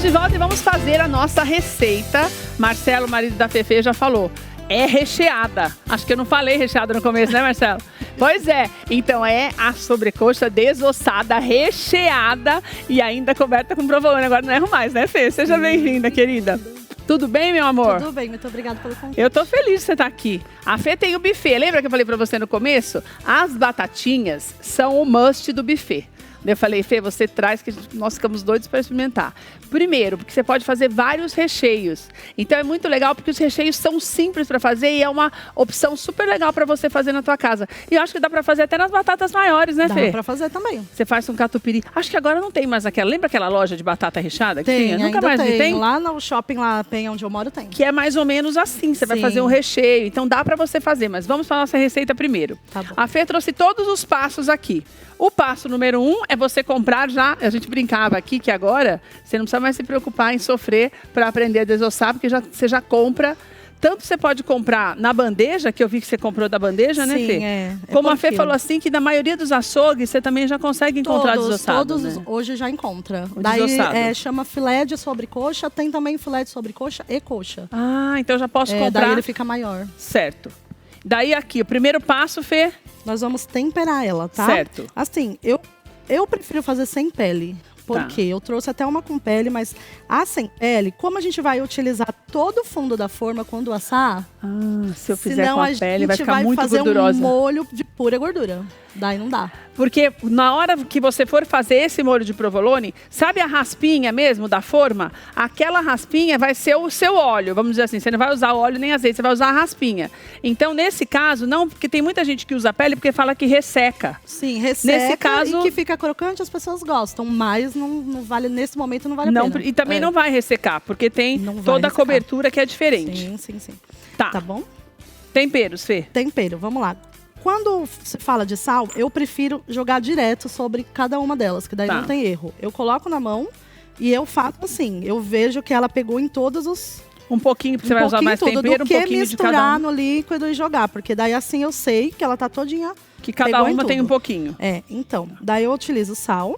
De volta e vamos fazer a nossa receita. Marcelo, marido da Fefe, já falou. É recheada. Acho que eu não falei recheada no começo, né, Marcelo? Pois é. Então é a sobrecoxa desossada, recheada e ainda coberta com provolone. Agora não erro mais, né, Fê? Seja bem-vinda, querida. Tudo bem, meu amor? Tudo bem, muito obrigada pelo convite. Eu tô feliz de você estar aqui. A Fê tem o buffet. Lembra que eu falei pra você no começo? As batatinhas são o must do buffet. Eu falei, Fê, você traz que nós ficamos doidos para experimentar. Primeiro, porque você pode fazer vários recheios. Então é muito legal porque os recheios são simples para fazer e é uma opção super legal para você fazer na tua casa. E eu acho que dá para fazer até nas batatas maiores, né, Fê? Dá para fazer também. Você faz um catupiry. Acho que agora não tem mais aquela. Lembra aquela loja de batata recheada que tem, tinha? Nunca mais tem. Lá no shopping, lá Penha, onde eu moro, tem. Que é mais ou menos assim. Você vai fazer um recheio. Então dá para você fazer. Mas vamos para a nossa receita primeiro. Tá bom. A Fê trouxe todos os passos aqui. O passo número 1 é você comprar já. A gente brincava aqui que agora você não precisa mais se preocupar em sofrer para aprender a desossar, porque você já compra tanto você pode comprar na bandeja, que eu vi que você comprou da bandeja, né, Sim, Fê? é Como a por Fê quilo. falou assim, que na maioria dos açougues você também já consegue encontrar desossado, Todos né? hoje já encontra. O Daí desossado. chama filé de sobrecoxa, tem também filé de sobrecoxa e coxa. Ah, então já posso comprar. Daí ele fica maior. Certo. Daí aqui, o primeiro passo, Fê. Nós vamos temperar ela, tá? Certo. Assim, eu prefiro fazer sem pele. Porque eu trouxe até uma com pele, mas a sem pele, como a gente vai utilizar todo o fundo da forma quando assar, Se eu fizer senão com a pele, vai ficar muito fazer gordurosa. um molho de pura gordura. Daí não dá. Porque na hora que você for fazer esse molho de provolone, sabe a raspinha mesmo da forma? Aquela raspinha vai ser o seu óleo, vamos dizer assim. Você não vai usar óleo nem azeite, você vai usar a raspinha. Então, nesse caso, não, porque tem muita gente que usa a pele porque fala que resseca. Sim, resseca. Nesse caso- e que fica crocante, as pessoas gostam. Mas não vale, nesse momento não vale a Não, pena. e também não vai ressecar, porque tem Não vai toda a ressecar. cobertura que é diferente. Sim. Tá. Tá bom? Temperos, Fê. Tempero, vamos lá. Quando se fala de sal, eu prefiro jogar direto sobre cada uma delas, que daí Tá. não tem erro. Eu coloco na mão e eu faço assim. Eu vejo que ela pegou em todos os... Um pouquinho, porque você vai usar mais tudo, tempero, um do que pouquinho de cada misturar um. no líquido e jogar. Porque daí assim eu sei que ela tá todinha... Que cada pegou em uma tem um tudo. pouquinho. Então. Daí eu utilizo sal.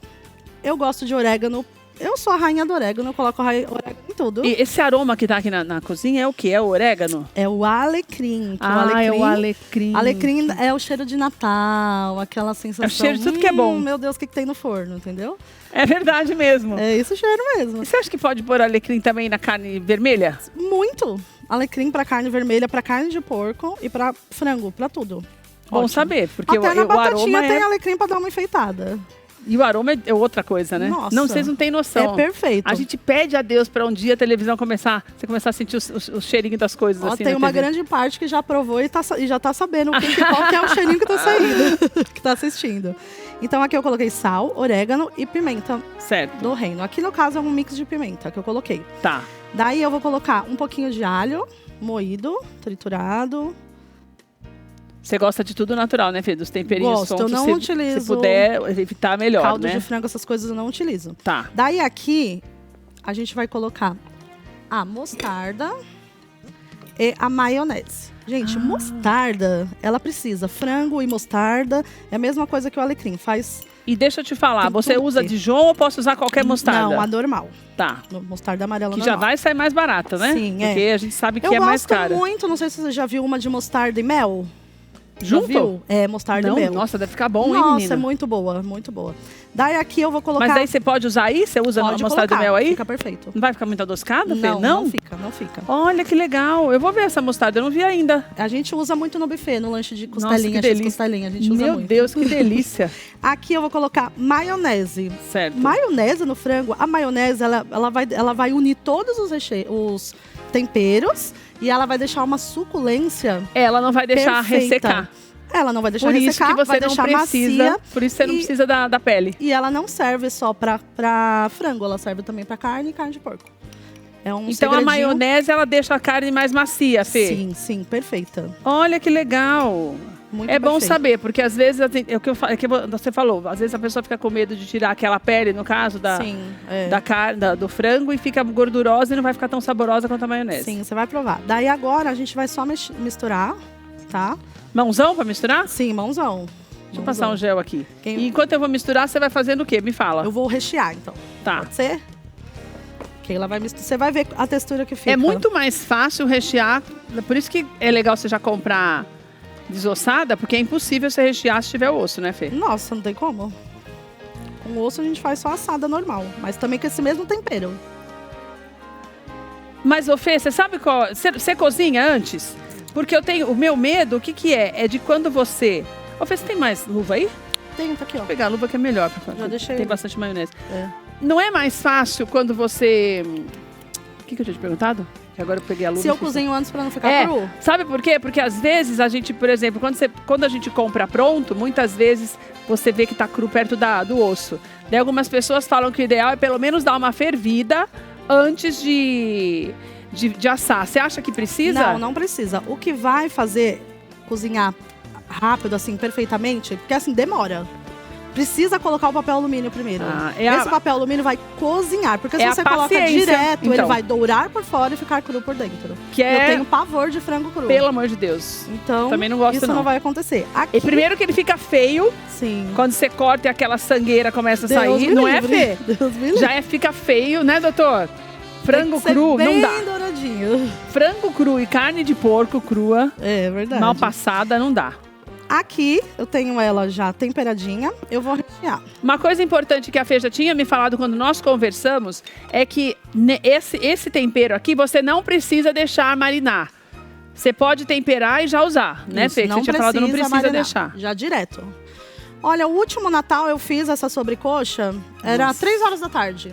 Eu gosto de orégano. Eu sou a rainha do orégano, eu coloco orégano em tudo. E esse aroma que tá aqui na cozinha é o quê? É o orégano? É o alecrim. Que É o alecrim. Alecrim é o cheiro de Natal, aquela sensação. É o cheiro de tudo que é bom. Meu Deus, o que tem no forno, entendeu? É verdade mesmo. É esse o cheiro mesmo. E você acha que pode pôr alecrim também na carne vermelha? Muito. Alecrim pra carne vermelha, pra carne de porco e pra frango, pra tudo. Bom Ótimo. saber, porque Até na o batatinha aroma tem é... alecrim pra dar uma enfeitada. E o aroma é outra coisa, né? Nossa. Não, vocês não têm noção. É perfeito. A gente pede a Deus para um dia a televisão você começar a sentir o cheirinho das coisas Ó, assim tem na uma TV. grande parte que já provou e já tá sabendo qual que é o cheirinho que tá saindo, que tá assistindo. Então aqui eu coloquei sal, orégano e pimenta Certo. do reino. Aqui no caso é um mix de pimenta que eu coloquei. Tá. Daí eu vou colocar um pouquinho de alho moído, triturado. Você gosta de tudo natural, né, Fê? Dos temperinhos Gosto, eu soltos. não se utilizo puder evitar, melhor, Caldo né? de frango, essas coisas eu não utilizo. Tá. Daí aqui a gente vai colocar a mostarda e a maionese. Gente, mostarda, ela precisa. Frango e mostarda é a mesma coisa que o alecrim. Faz. E deixa eu te falar, Tem você tudo usa que- Dijon ou posso usar qualquer mostarda? Não, a normal. Tá. Mostarda amarela Que normal. já vai sair mais barata, né? Sim, é. Porque a gente sabe que Eu é mais gosto cara. muito, não sei se você já viu uma de mostarda e mel. Já Junto? viu? É, mostarda Não, e mel. nossa, deve ficar bom, hein, Nossa, menina? é muito boa, muito boa. Daí aqui eu vou colocar... Mas daí você pode usar aí? Você usa a Pode mostarda colocar, de mel aí? fica perfeito. Não vai ficar muito adocicada, Fê? Não, Não? não fica, não fica. Olha que legal. Eu vou ver essa mostarda, eu não vi ainda. A gente usa muito no buffet, no lanche de Nossa, costelinha, que delícia. costelinha, a gente usa Meu muito. Deus, que delícia. Aqui eu vou colocar maionese. Certo. Maionese no frango, a maionese ela vai unir todos os temperos e ela vai deixar uma suculência. Ela não vai deixar Perfeita. ressecar. Ela não vai deixar Por isso ressecar, que você vai não deixar precisa. macia. Por isso você não e- precisa da pele. E ela não serve só pra frango, ela serve também pra carne e carne de porco. É um Então a segredinho. maionese ela deixa a carne mais macia, Fê. Sim, perfeita. Olha que legal. Muito É bom perfeita. saber, porque às vezes é o que você falou, às vezes a pessoa fica com medo de tirar aquela pele, no caso Sim, é. da carne, do frango, e fica gordurosa e não vai ficar tão saborosa quanto a maionese. Sim, você vai provar. Daí agora a gente vai só misturar, tá? Mãozão pra misturar? Sim, mãozão. Deixa eu passar um gel aqui. Quem- E enquanto eu vou misturar, você vai fazendo o quê? Me fala. Eu vou rechear, então. Tá. Pode ser? Keila vai misturar. Você vai ver a textura que fica. É muito mais fácil rechear, por isso que é legal você já comprar desossada, porque é impossível você rechear se tiver osso, né, Fê? Nossa, não tem como. Com osso a gente faz só assada normal, mas também com esse mesmo tempero. Mas, ô Fê, você sabe qual... Você cozinha antes? Porque eu tenho... O meu medo, o que que é? É de quando você... Ô Fê, você tem mais luva aí? Tem, tá aqui, ó. Vou pegar a luva que é melhor. Já deixei. Tem bastante maionese. É. Não é mais fácil quando você... O que eu tinha te perguntado? Que agora eu peguei a luva. Se eu e fiz- cozinho antes pra não ficar É, cru. sabe por quê? Porque às vezes a gente, por exemplo, quando a gente compra pronto, muitas vezes você vê que tá cru perto do osso. Daí algumas pessoas falam que o ideal é pelo menos dar uma fervida antes de assar. Você acha que precisa? Não, não precisa. O que vai fazer cozinhar rápido, assim, perfeitamente, porque assim, demora. Precisa colocar o papel alumínio primeiro. Esse papel alumínio vai cozinhar, porque se você coloca direto, então, ele vai dourar por fora e ficar cru por dentro. Eu tenho pavor de frango cru. Pelo amor de Deus. Então, também não gosto, isso não vai acontecer. E primeiro que ele fica feio. Sim. Quando você corta e aquela sangueira começa a sair, não é, Fê? Já fica feio, né, doutor? Frango cru não dá. Douradinho. Frango cru e carne de porco crua. É verdade. Mal passada não dá. Aqui eu tenho ela já temperadinha, eu vou rechear. Uma coisa importante que a Fê já tinha me falado quando nós conversamos é que esse tempero aqui você não precisa deixar marinar. Você pode temperar e já usar, né, Fê? Que você tinha falado, não precisa marinar, deixar. Já direto. Olha, o último Natal eu fiz essa sobrecoxa, era 3 horas da tarde.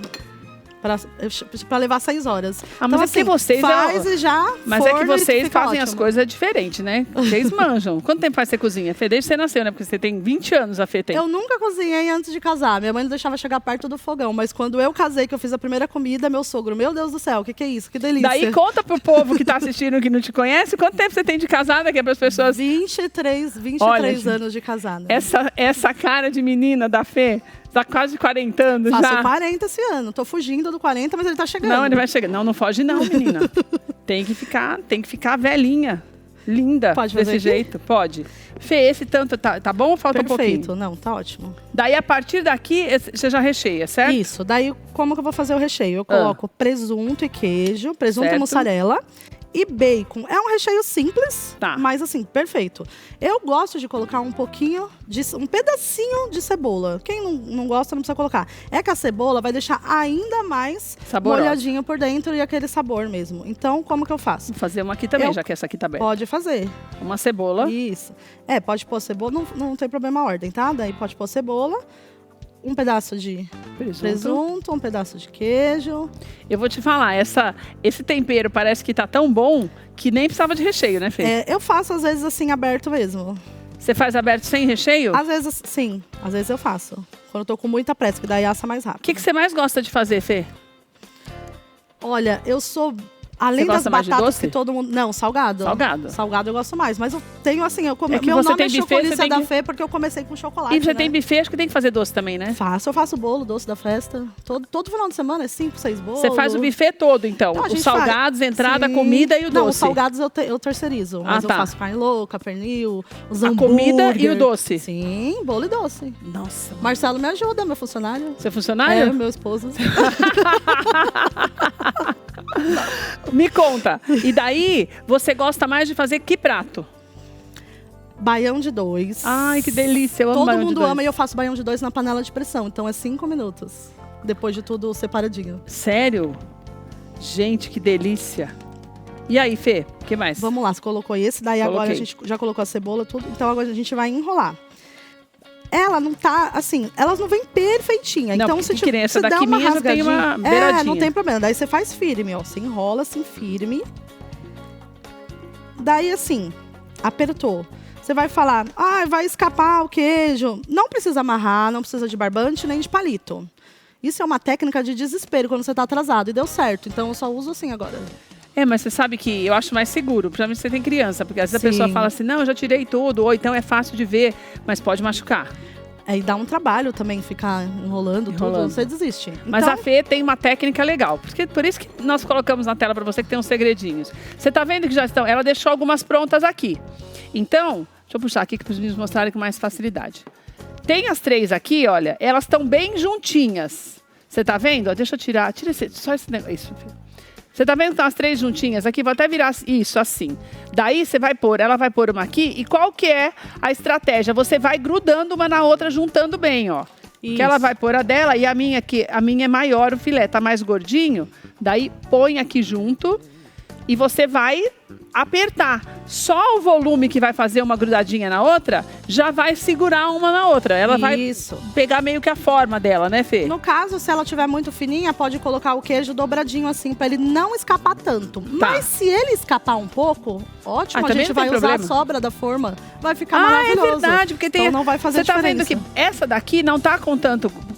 Pra levar 6 horas. Mas então, é que vocês faz e já. Mas é que vocês fazem as coisas diferentes, né? Vocês manjam. Quanto tempo faz você cozinha? Fê, desde que você nasceu, né? Porque você tem 20 anos, a Fê tem. Eu nunca cozinhei antes de casar. Minha mãe não deixava chegar perto do fogão. Mas quando eu casei, que eu fiz a primeira comida, meu sogro, meu Deus do céu, o que é isso? Que delícia. Daí conta pro povo que tá assistindo, que não te conhece, quanto tempo você tem de casada, que é pras pessoas... 23 anos de casada. Essa cara de menina da Fê... Tá quase 40 anos já. Faço 40 esse ano. Tô fugindo do 40, mas ele tá chegando. Não, ele vai chegar. Não foge não, menina. tem que ficar velhinha. Linda. Pode fazer desse jeito. Pode. Fê, esse tanto tá bom ou falta um pouquinho? Perfeito. Não, tá ótimo. Daí, a partir daqui, você já recheia, certo? Isso. Daí, como que eu vou fazer o recheio? Eu coloco presunto e queijo, presunto e mussarela. E bacon. É um recheio simples, mas assim, perfeito. Eu gosto de colocar um pedacinho de cebola. Quem não gosta, não precisa colocar. É que a cebola vai deixar ainda mais molhadinho por dentro e aquele sabor mesmo. Então, como que eu faço? Vou fazer uma aqui também, já que essa aqui tá aberta. Pode fazer. Uma cebola. Isso. Pode pôr cebola, não tem problema a ordem, tá? Daí pode pôr cebola. Um pedaço de presunto, um pedaço de queijo. Eu vou te falar, esse tempero parece que tá tão bom que nem precisava de recheio, né, Fê? Eu faço às vezes assim, aberto mesmo. Você faz aberto sem recheio? Às vezes, sim. Às vezes eu faço. Quando eu tô com muita pressa, que daí assa mais rápido. O que você mais gosta de fazer, Fê? Olha, eu sou... Além das batatas que todo mundo... Não, salgado. Salgado. Salgado eu gosto mais. Mas eu tenho assim... meu nome é Chocolícia da Fê porque eu comecei com chocolate, E você tem buffet, acho que tem que fazer doce também, né? Eu faço bolo, doce da festa. Todo final de semana é 5, 6 bolos. Você faz o buffet todo, então? Os salgados, entrada, comida e o doce? Não, os salgados eu terceirizo. Mas eu faço carne louca, pernil, os hambúrguer. A comida e o doce? Sim, bolo e doce. Nossa. Marcelo me ajuda, meu funcionário. Você é funcionário? Meu esposo. Me conta. E daí, você gosta mais de fazer que prato? Baião de 2. Ai, que delícia. Eu amo baião de 2. Todo mundo ama e eu faço baião de 2 na panela de pressão. Então é 5 minutos. Depois de tudo separadinho. Sério? Gente, que delícia. E aí, Fê, o que mais? Vamos lá, você colocou esse. Daí agora a gente já colocou a cebola, tudo. Então agora a gente vai enrolar. Ela não tá, assim, elas não vêm perfeitinha. Não, então, se tiver essa daqui minha já tem uma beiradinha. Não tem problema. Daí você faz firme, ó. Você enrola assim, firme. Daí, assim, apertou. Você vai falar, vai escapar o queijo. Não precisa amarrar, não precisa de barbante, nem de palito. Isso é uma técnica de desespero quando você tá atrasado. E deu certo. Então, eu só uso assim agora. Mas você sabe que eu acho mais seguro, principalmente se você tem criança, porque às vezes a pessoa fala assim, não, eu já tirei tudo, ou então é fácil de ver, mas pode machucar. E dá um trabalho também ficar enrolando tudo, você desiste. Mas a Fê tem uma técnica legal, por isso que nós colocamos na tela para você que tem uns segredinhos. Você tá vendo que já estão, ela deixou algumas prontas aqui. Então, deixa eu puxar aqui para os meninos mostrarem com mais facilidade. Tem as 3 aqui, olha, elas estão bem juntinhas. Você tá vendo? Deixa eu tirar, só esse negócio. Isso, Fê. Você tá vendo que estão as 3 juntinhas aqui? Vou até virar isso, assim. Daí você vai pôr, ela vai pôr uma aqui. E qual que é a estratégia? Você vai grudando uma na outra, juntando bem, ó. Isso. Que ela vai pôr a dela e a minha aqui. A minha é maior, o filé tá mais gordinho. Daí põe aqui junto e você vai apertar. Só o volume que vai fazer uma grudadinha na outra, já vai segurar uma na outra. Ela vai pegar meio que a forma dela, né, Fê? No caso, se ela tiver muito fininha, pode colocar o queijo dobradinho assim, pra ele não escapar tanto. Mas se ele escapar um pouco, ótimo, a gente vai usar a sobra da forma. Vai ficar maravilhoso. É verdade, porque tem... Então não vai fazer diferença. Você tá vendo que essa daqui não tá com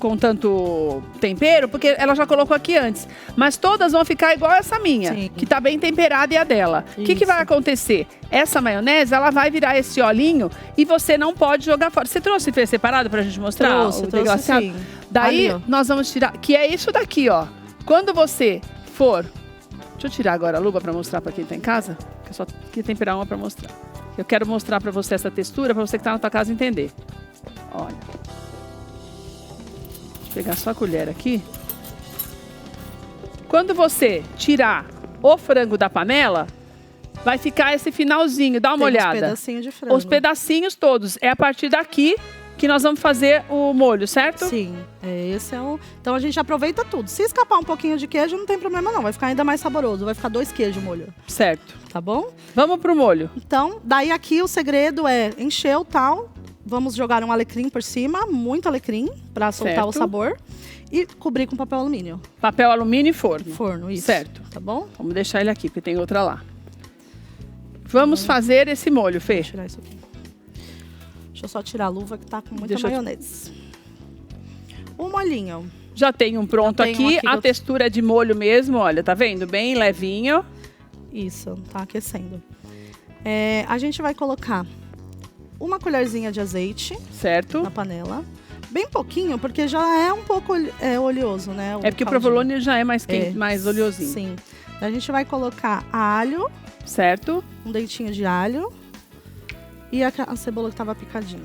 com tanto tempero, porque ela já colocou aqui antes. Mas todas vão ficar igual essa minha, Sim. que tá bem temperada, e a dela. O que vai acontecer? Essa maionese, ela vai virar esse olhinho e você não pode jogar fora. Você trouxe, Fê, separado pra gente mostrar? Trouxe sim. Daí, Ali, ó. nós vamos tirar, que é isso daqui, ó. Quando você for... Deixa eu tirar agora a luva pra mostrar pra quem tá em casa. Que eu só queria temperar uma pra mostrar. Eu quero mostrar pra você essa textura, pra você que tá na tua casa entender. Olha. Vou pegar só a colher aqui. Quando você tirar o frango da panela, vai ficar esse finalzinho. Dá uma Tem olhada. Os pedacinhos de frango. Os pedacinhos todos. É a partir daqui que nós vamos fazer o molho, certo? Sim, esse é o... Então a gente aproveita tudo. Se escapar um pouquinho de queijo, não tem problema não. Vai ficar ainda mais saboroso. Vai ficar 2 queijos o molho. Certo. Tá bom? Vamos pro molho. Então, daí aqui o segredo é encher o tal. Vamos jogar um alecrim por cima. Muito alecrim, pra soltar Certo. o sabor. E cobrir com papel alumínio. Papel alumínio e forno. Forno, isso. Certo. Tá bom? Vamos deixar ele aqui, porque tem outra lá. Vamos fazer esse molho, Fê. Vou tirar isso aqui. Deixa eu só tirar a luva que tá com muita Deixa eu- maionese. O molhinho. Já tem um pronto Já tem um aqui. aqui A que eu- textura é de molho mesmo, olha, tá vendo? Bem levinho. Isso, tá aquecendo. A gente vai colocar uma colherzinha de azeite Certo? na panela. Bem pouquinho, porque já é um pouco oleoso, né? É porque o caldinho. provolone já é mais quente, mais oleosinho. Sim. A gente vai colocar alho, Certo? um dentinho de alho e a cebola que tava picadinha.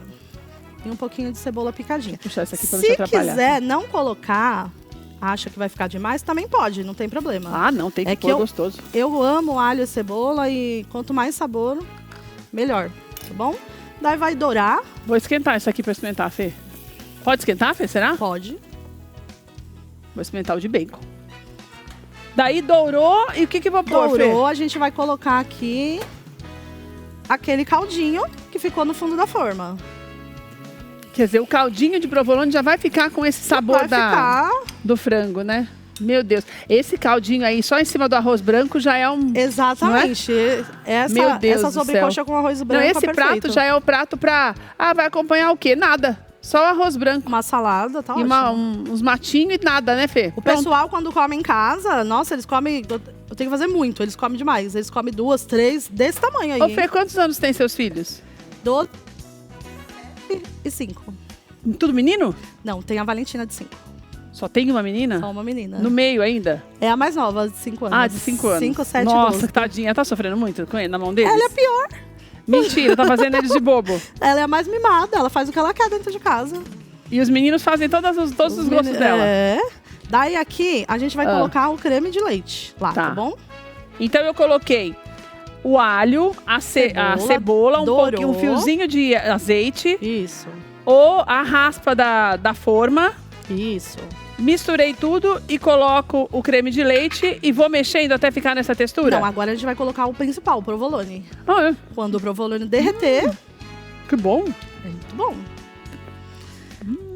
E um pouquinho de cebola picadinha. Vou puxar isso aqui pra não te Se atrapalhar. quiser não colocar, acha que vai ficar demais, também pode, não tem problema. Ah, não, tem que É que pôr eu- gostoso. Eu amo alho e cebola e quanto mais sabor, melhor, tá bom? Daí vai dourar, Vou esquentar isso aqui pra experimentar, Fê. Pode esquentar, Fê? Será? pode. Vou experimentar o de bacon. Daí dourou e o que eu vou pôr, Fê? Dourou, a gente vai colocar aqui aquele caldinho que ficou no fundo da forma. Quer dizer, o caldinho de provolone já vai ficar com esse sabor Vai ficar do frango, né? Meu Deus. Esse caldinho aí, só em cima do arroz branco, já é um... exatamente. Meu Deus essa do sobrecoxa céu. com arroz Não, branco esse é perfeito. prato já é o prato pra... Ah, vai acompanhar o quê? Nada. Só o arroz branco. Uma salada, tá E ótimo. uns matinhos e nada, né, Fê? O pessoal, quando come em casa, nossa, eles comem... Eu tenho que fazer muito, eles comem demais. Eles comem 2, 3, desse tamanho aí. Ô, Fê, quantos anos tem seus filhos? 12 e 5. Tudo menino? Não, tem a Valentina de 5. Só tem uma menina? Só uma menina. No meio ainda? É a mais nova, de 5 anos. Ah, de 5 anos. 5, 7, Nossa, 12. tadinha. Tá sofrendo muito com ele na mão deles? Ela é pior. Mentira, tá fazendo eles de bobo. Ela é a mais mimada, ela faz o que ela quer dentro de casa. E os meninos fazem todos os gostos dela. É. Daí aqui, a gente vai Ah. colocar o creme de leite lá, Tá. tá bom? Então eu coloquei o alho, a cebola, dourou. um fiozinho de azeite, Isso, ou a raspa da forma. isso. Misturei tudo e coloco o creme de leite e vou mexendo até ficar nessa textura? Não, agora a gente vai colocar o principal, o provolone. Ah, é. Quando o provolone derreter, Que bom. é muito bom.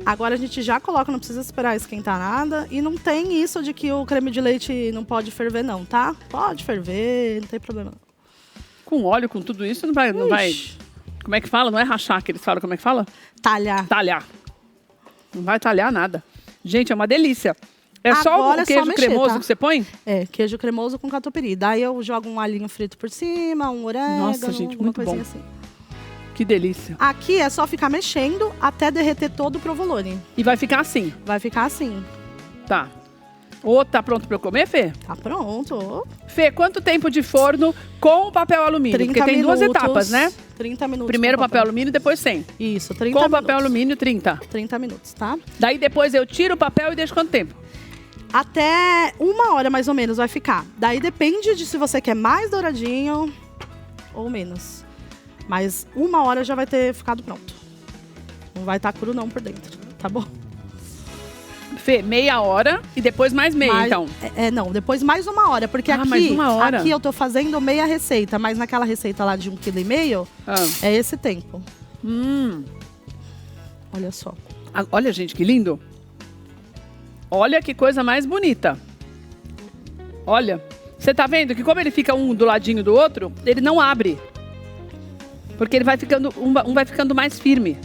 Agora a gente já coloca, não precisa esperar esquentar nada. E não tem isso de que o creme de leite não pode ferver não, tá? Pode ferver, não tem problema não. Com óleo, com tudo isso, não vai... Ixi. Como é que fala? Não é rachar que eles falam, como é que fala? Talhar. Talhar. Não vai talhar nada. Gente, é uma delícia. É só Agora o é só queijo mexer, cremoso tá? que você põe? É, queijo cremoso com catupiry. Daí eu jogo um alhinho frito por cima, um orégano, Nossa, gente, alguma muito coisinha bom. assim. Que delícia. Aqui é só ficar mexendo até derreter todo o provolone. E vai ficar assim, Vai ficar assim. tá? Ô, tá pronto pra eu comer, Fê? Tá pronto. Fê, quanto tempo de forno com o papel alumínio? 30 Porque tem minutos, duas etapas, né? 30 minutos. Primeiro com papel alumínio, depois sem. Isso, 30 Com o minutos. papel alumínio, 30. 30 minutos, tá? Daí depois eu tiro o papel e deixo quanto tempo? Até 1 hora mais ou menos vai ficar. Daí depende de se você quer mais douradinho ou menos. Mas 1 hora já vai ter ficado pronto. Não vai estar cru não por dentro, tá bom? Fê, meia hora e depois mais meia, Mas- então. Não, depois mais 1 hora, porque Ah, mais aqui, 1 hora. aqui eu tô fazendo meia receita, mas naquela receita lá de 1,5 kg, Ah. é esse tempo. Olha só. Ah, olha, gente, que lindo. Olha que coisa mais bonita. Olha, você tá vendo que como ele fica um do ladinho do outro, ele não abre. Porque ele vai ficando, um vai ficando mais firme.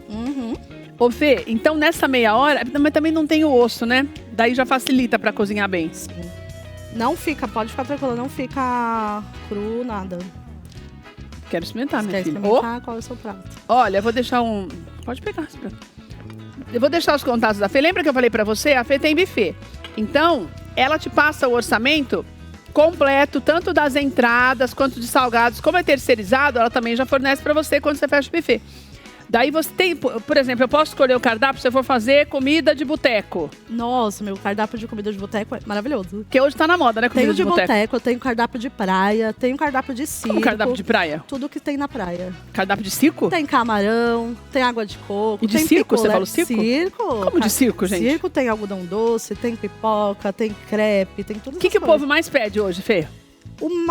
Uhum. Ô Fê, então nessa meia hora, mas também não tem o osso, né? Daí já facilita pra cozinhar bem. Não fica, pode ficar tranquila, não fica cru, nada. Quero experimentar, minha Quer filha. experimentar? Qual é o seu prato? Olha, eu vou deixar um... Pode pegar esse prato. Eu vou deixar os contatos da Fê. Lembra que eu falei pra você? A Fê tem buffet. Então, ela te passa o orçamento completo, tanto das entradas quanto de salgados. Como é terceirizado, ela também já fornece pra você quando você fecha o buffet. Daí você tem, por exemplo, eu posso escolher o cardápio se eu for fazer comida de boteco. Nossa, meu cardápio de comida de boteco é maravilhoso. Que hoje tá na moda, né? Comida Tenho de boteco. boteco, eu tenho cardápio de praia, tenho cardápio de circo. Como cardápio de praia? Tudo que tem na praia. Cardápio de circo? Tem camarão, tem água de coco, E de tem circo? picolé. Você falou circo? Circo. Como de circo, gente? Circo tem algodão doce, tem pipoca, tem crepe, tem tudo. O que o povo mais pede hoje, Fê?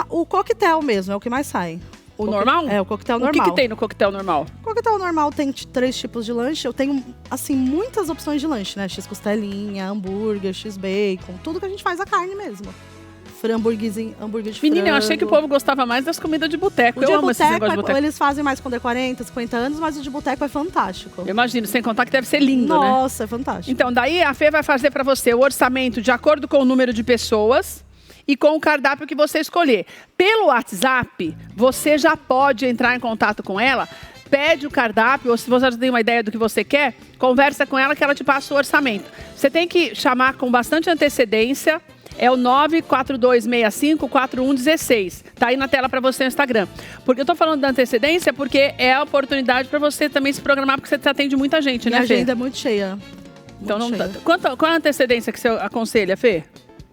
O coquetel mesmo, é o que mais sai. O normal? É, o coquetel O normal. que tem no coquetel normal? O coquetel normal tem 3 tipos de lanche. Eu tenho, assim, muitas opções de lanche, né? X-costelinha, hambúrguer, X-bacon, tudo que a gente faz a carne mesmo. Hambúrguer de Menina, frango. eu achei que o povo gostava mais das comidas de boteco. O Eu de amo esses negócios de boteco, boteco. eles fazem mais quando é 40, 50 anos, mas o de boteco é fantástico. Eu imagino, sem contar que deve ser lindo, né? Nossa, é fantástico. Então, daí a Fê vai fazer pra você o orçamento de acordo com o número de pessoas e com o cardápio que você escolher. Pelo WhatsApp, você já pode entrar em contato com ela, pede o cardápio, ou se você já tem uma ideia do que você quer, conversa com ela que ela te passa o orçamento. Você tem que chamar com bastante antecedência, é o 942654116. Tá aí na tela para você no Instagram. Porque eu tô falando da antecedência porque é a oportunidade para você também se programar, porque você atende muita gente, Minha né, Fê? agenda é muito cheia. Então muito não cheia. dá. Qual é a antecedência que você aconselha, Fê?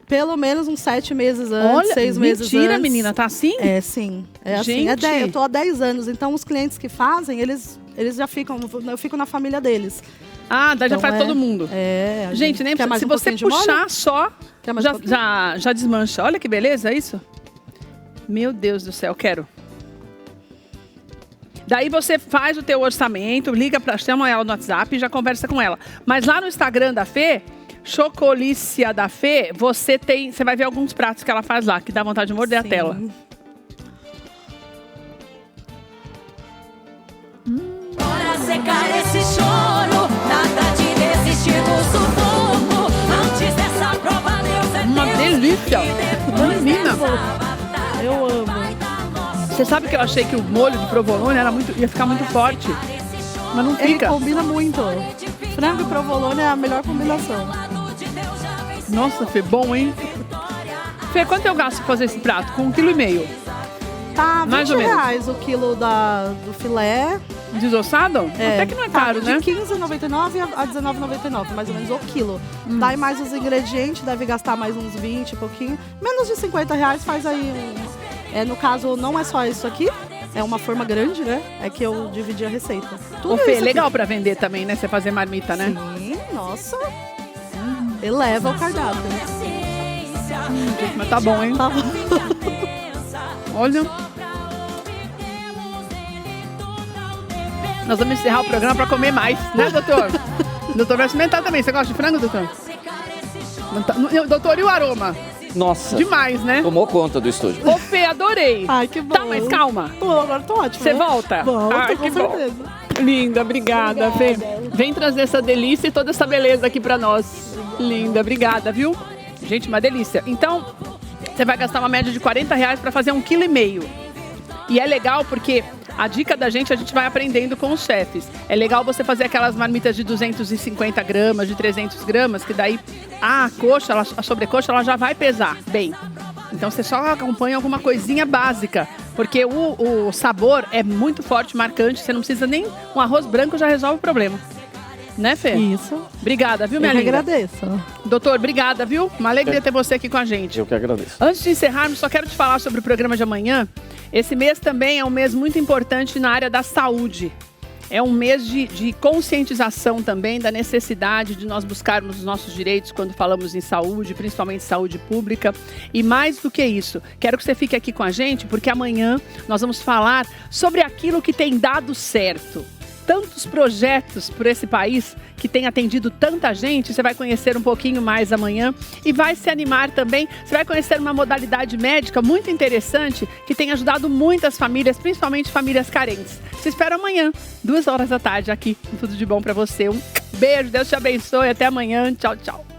Pelo menos uns 7 meses antes, 6 meses antes. Mentira, menina, tá assim? É, sim. É assim. Gente. Eu tô há 10 anos, então os clientes que fazem, eles já ficam, eu fico na família deles. Ah, daí já Então faz todo mundo. É. a Gente, nem quer precisa. mais Se um você pouquinho de molho? puxar só, Quer mais um pouquinho? já desmancha. Olha que beleza, é isso? Meu Deus do céu, quero. Daí você faz o teu orçamento, liga pra chama ela no WhatsApp e já conversa com ela. Mas lá no Instagram da Fê, Chocolícia da Fê, você vai ver alguns pratos que ela faz lá, que dá vontade de morder a Sim. tela. Bora secar esse choro, nada de desistir do sufoco. Antes dessa prova, Deus é Uma Deus, delícia. e depois Menina. dessa batalha, Eu amo. vai dar nosso Você sabe que eu achei que o molho de provolone ia ficar muito forte, esse choro. mas não Ele fica. combina muito. Frango e provolone é a melhor combinação. Nossa, Fê, bom, hein? Fê, quanto eu gasto pra fazer esse prato? Com 1,5 kg. Tá, Mais ou R$20 o quilo do filé. Desossado? Até que não é caro, tá, né? De R$15,99 a R$19,99, mais ou menos, o quilo. Daí mais os ingredientes, deve gastar mais uns 20 e pouquinho. Menos de R$50 faz aí no caso, não é só isso aqui. É uma forma grande, né? É que eu dividi a receita. Tudo Ô, Fê, isso aqui. legal pra vender também, né? Você fazer marmita, né? Sim, nossa. Eleva o cardápio. Mas tá bom, hein? Tá bom. Olha. Nós vamos encerrar o programa pra comer mais, né, doutor? O doutor vai experimentar também. Você gosta de frango, doutor? Doutor, e o aroma? Nossa, Demais, né? tomou conta do estúdio. Ô, Fê, adorei. Ai, que bom. Tá, mas calma. Pô, agora tô ótimo. Você né? volta? Volto, Ai, com que bom. certeza. Linda, obrigada, Fê. Vem trazer essa delícia e toda essa beleza aqui pra nós. Linda, obrigada, viu? Gente, uma delícia. Então, você vai gastar uma média de R$40 pra fazer 1,5 kg. E é legal porque a dica da gente, a gente vai aprendendo com os chefes. É legal você fazer aquelas marmitas de 250 gramas, de 300 gramas, que daí a coxa, a sobrecoxa, ela já vai pesar bem. Então você só acompanha alguma coisinha básica, porque o sabor é muito forte, marcante, você não precisa nem... Um arroz branco já resolve o problema. Né, Fê? Isso. Obrigada, viu, minha Eu que linda? agradeço. Doutor, obrigada, viu? Uma alegria ter você aqui com a gente. Eu que agradeço. Antes de encerrarmos, só quero te falar sobre o programa de amanhã. Esse mês também é um mês muito importante na área da saúde. É um mês de conscientização também da necessidade de nós buscarmos os nossos direitos quando falamos em saúde, principalmente saúde pública. E mais do que isso, quero que você fique aqui com a gente, porque amanhã nós vamos falar sobre aquilo que tem dado certo. tantos projetos por esse país que tem atendido tanta gente. Você vai conhecer um pouquinho mais amanhã e vai se animar também. Você vai conhecer uma modalidade médica muito interessante que tem ajudado muitas famílias, principalmente famílias carentes. Te espero amanhã, 2 horas da tarde, aqui no Tudo de Bom para você. Um beijo, Deus te abençoe, até amanhã, tchau, tchau.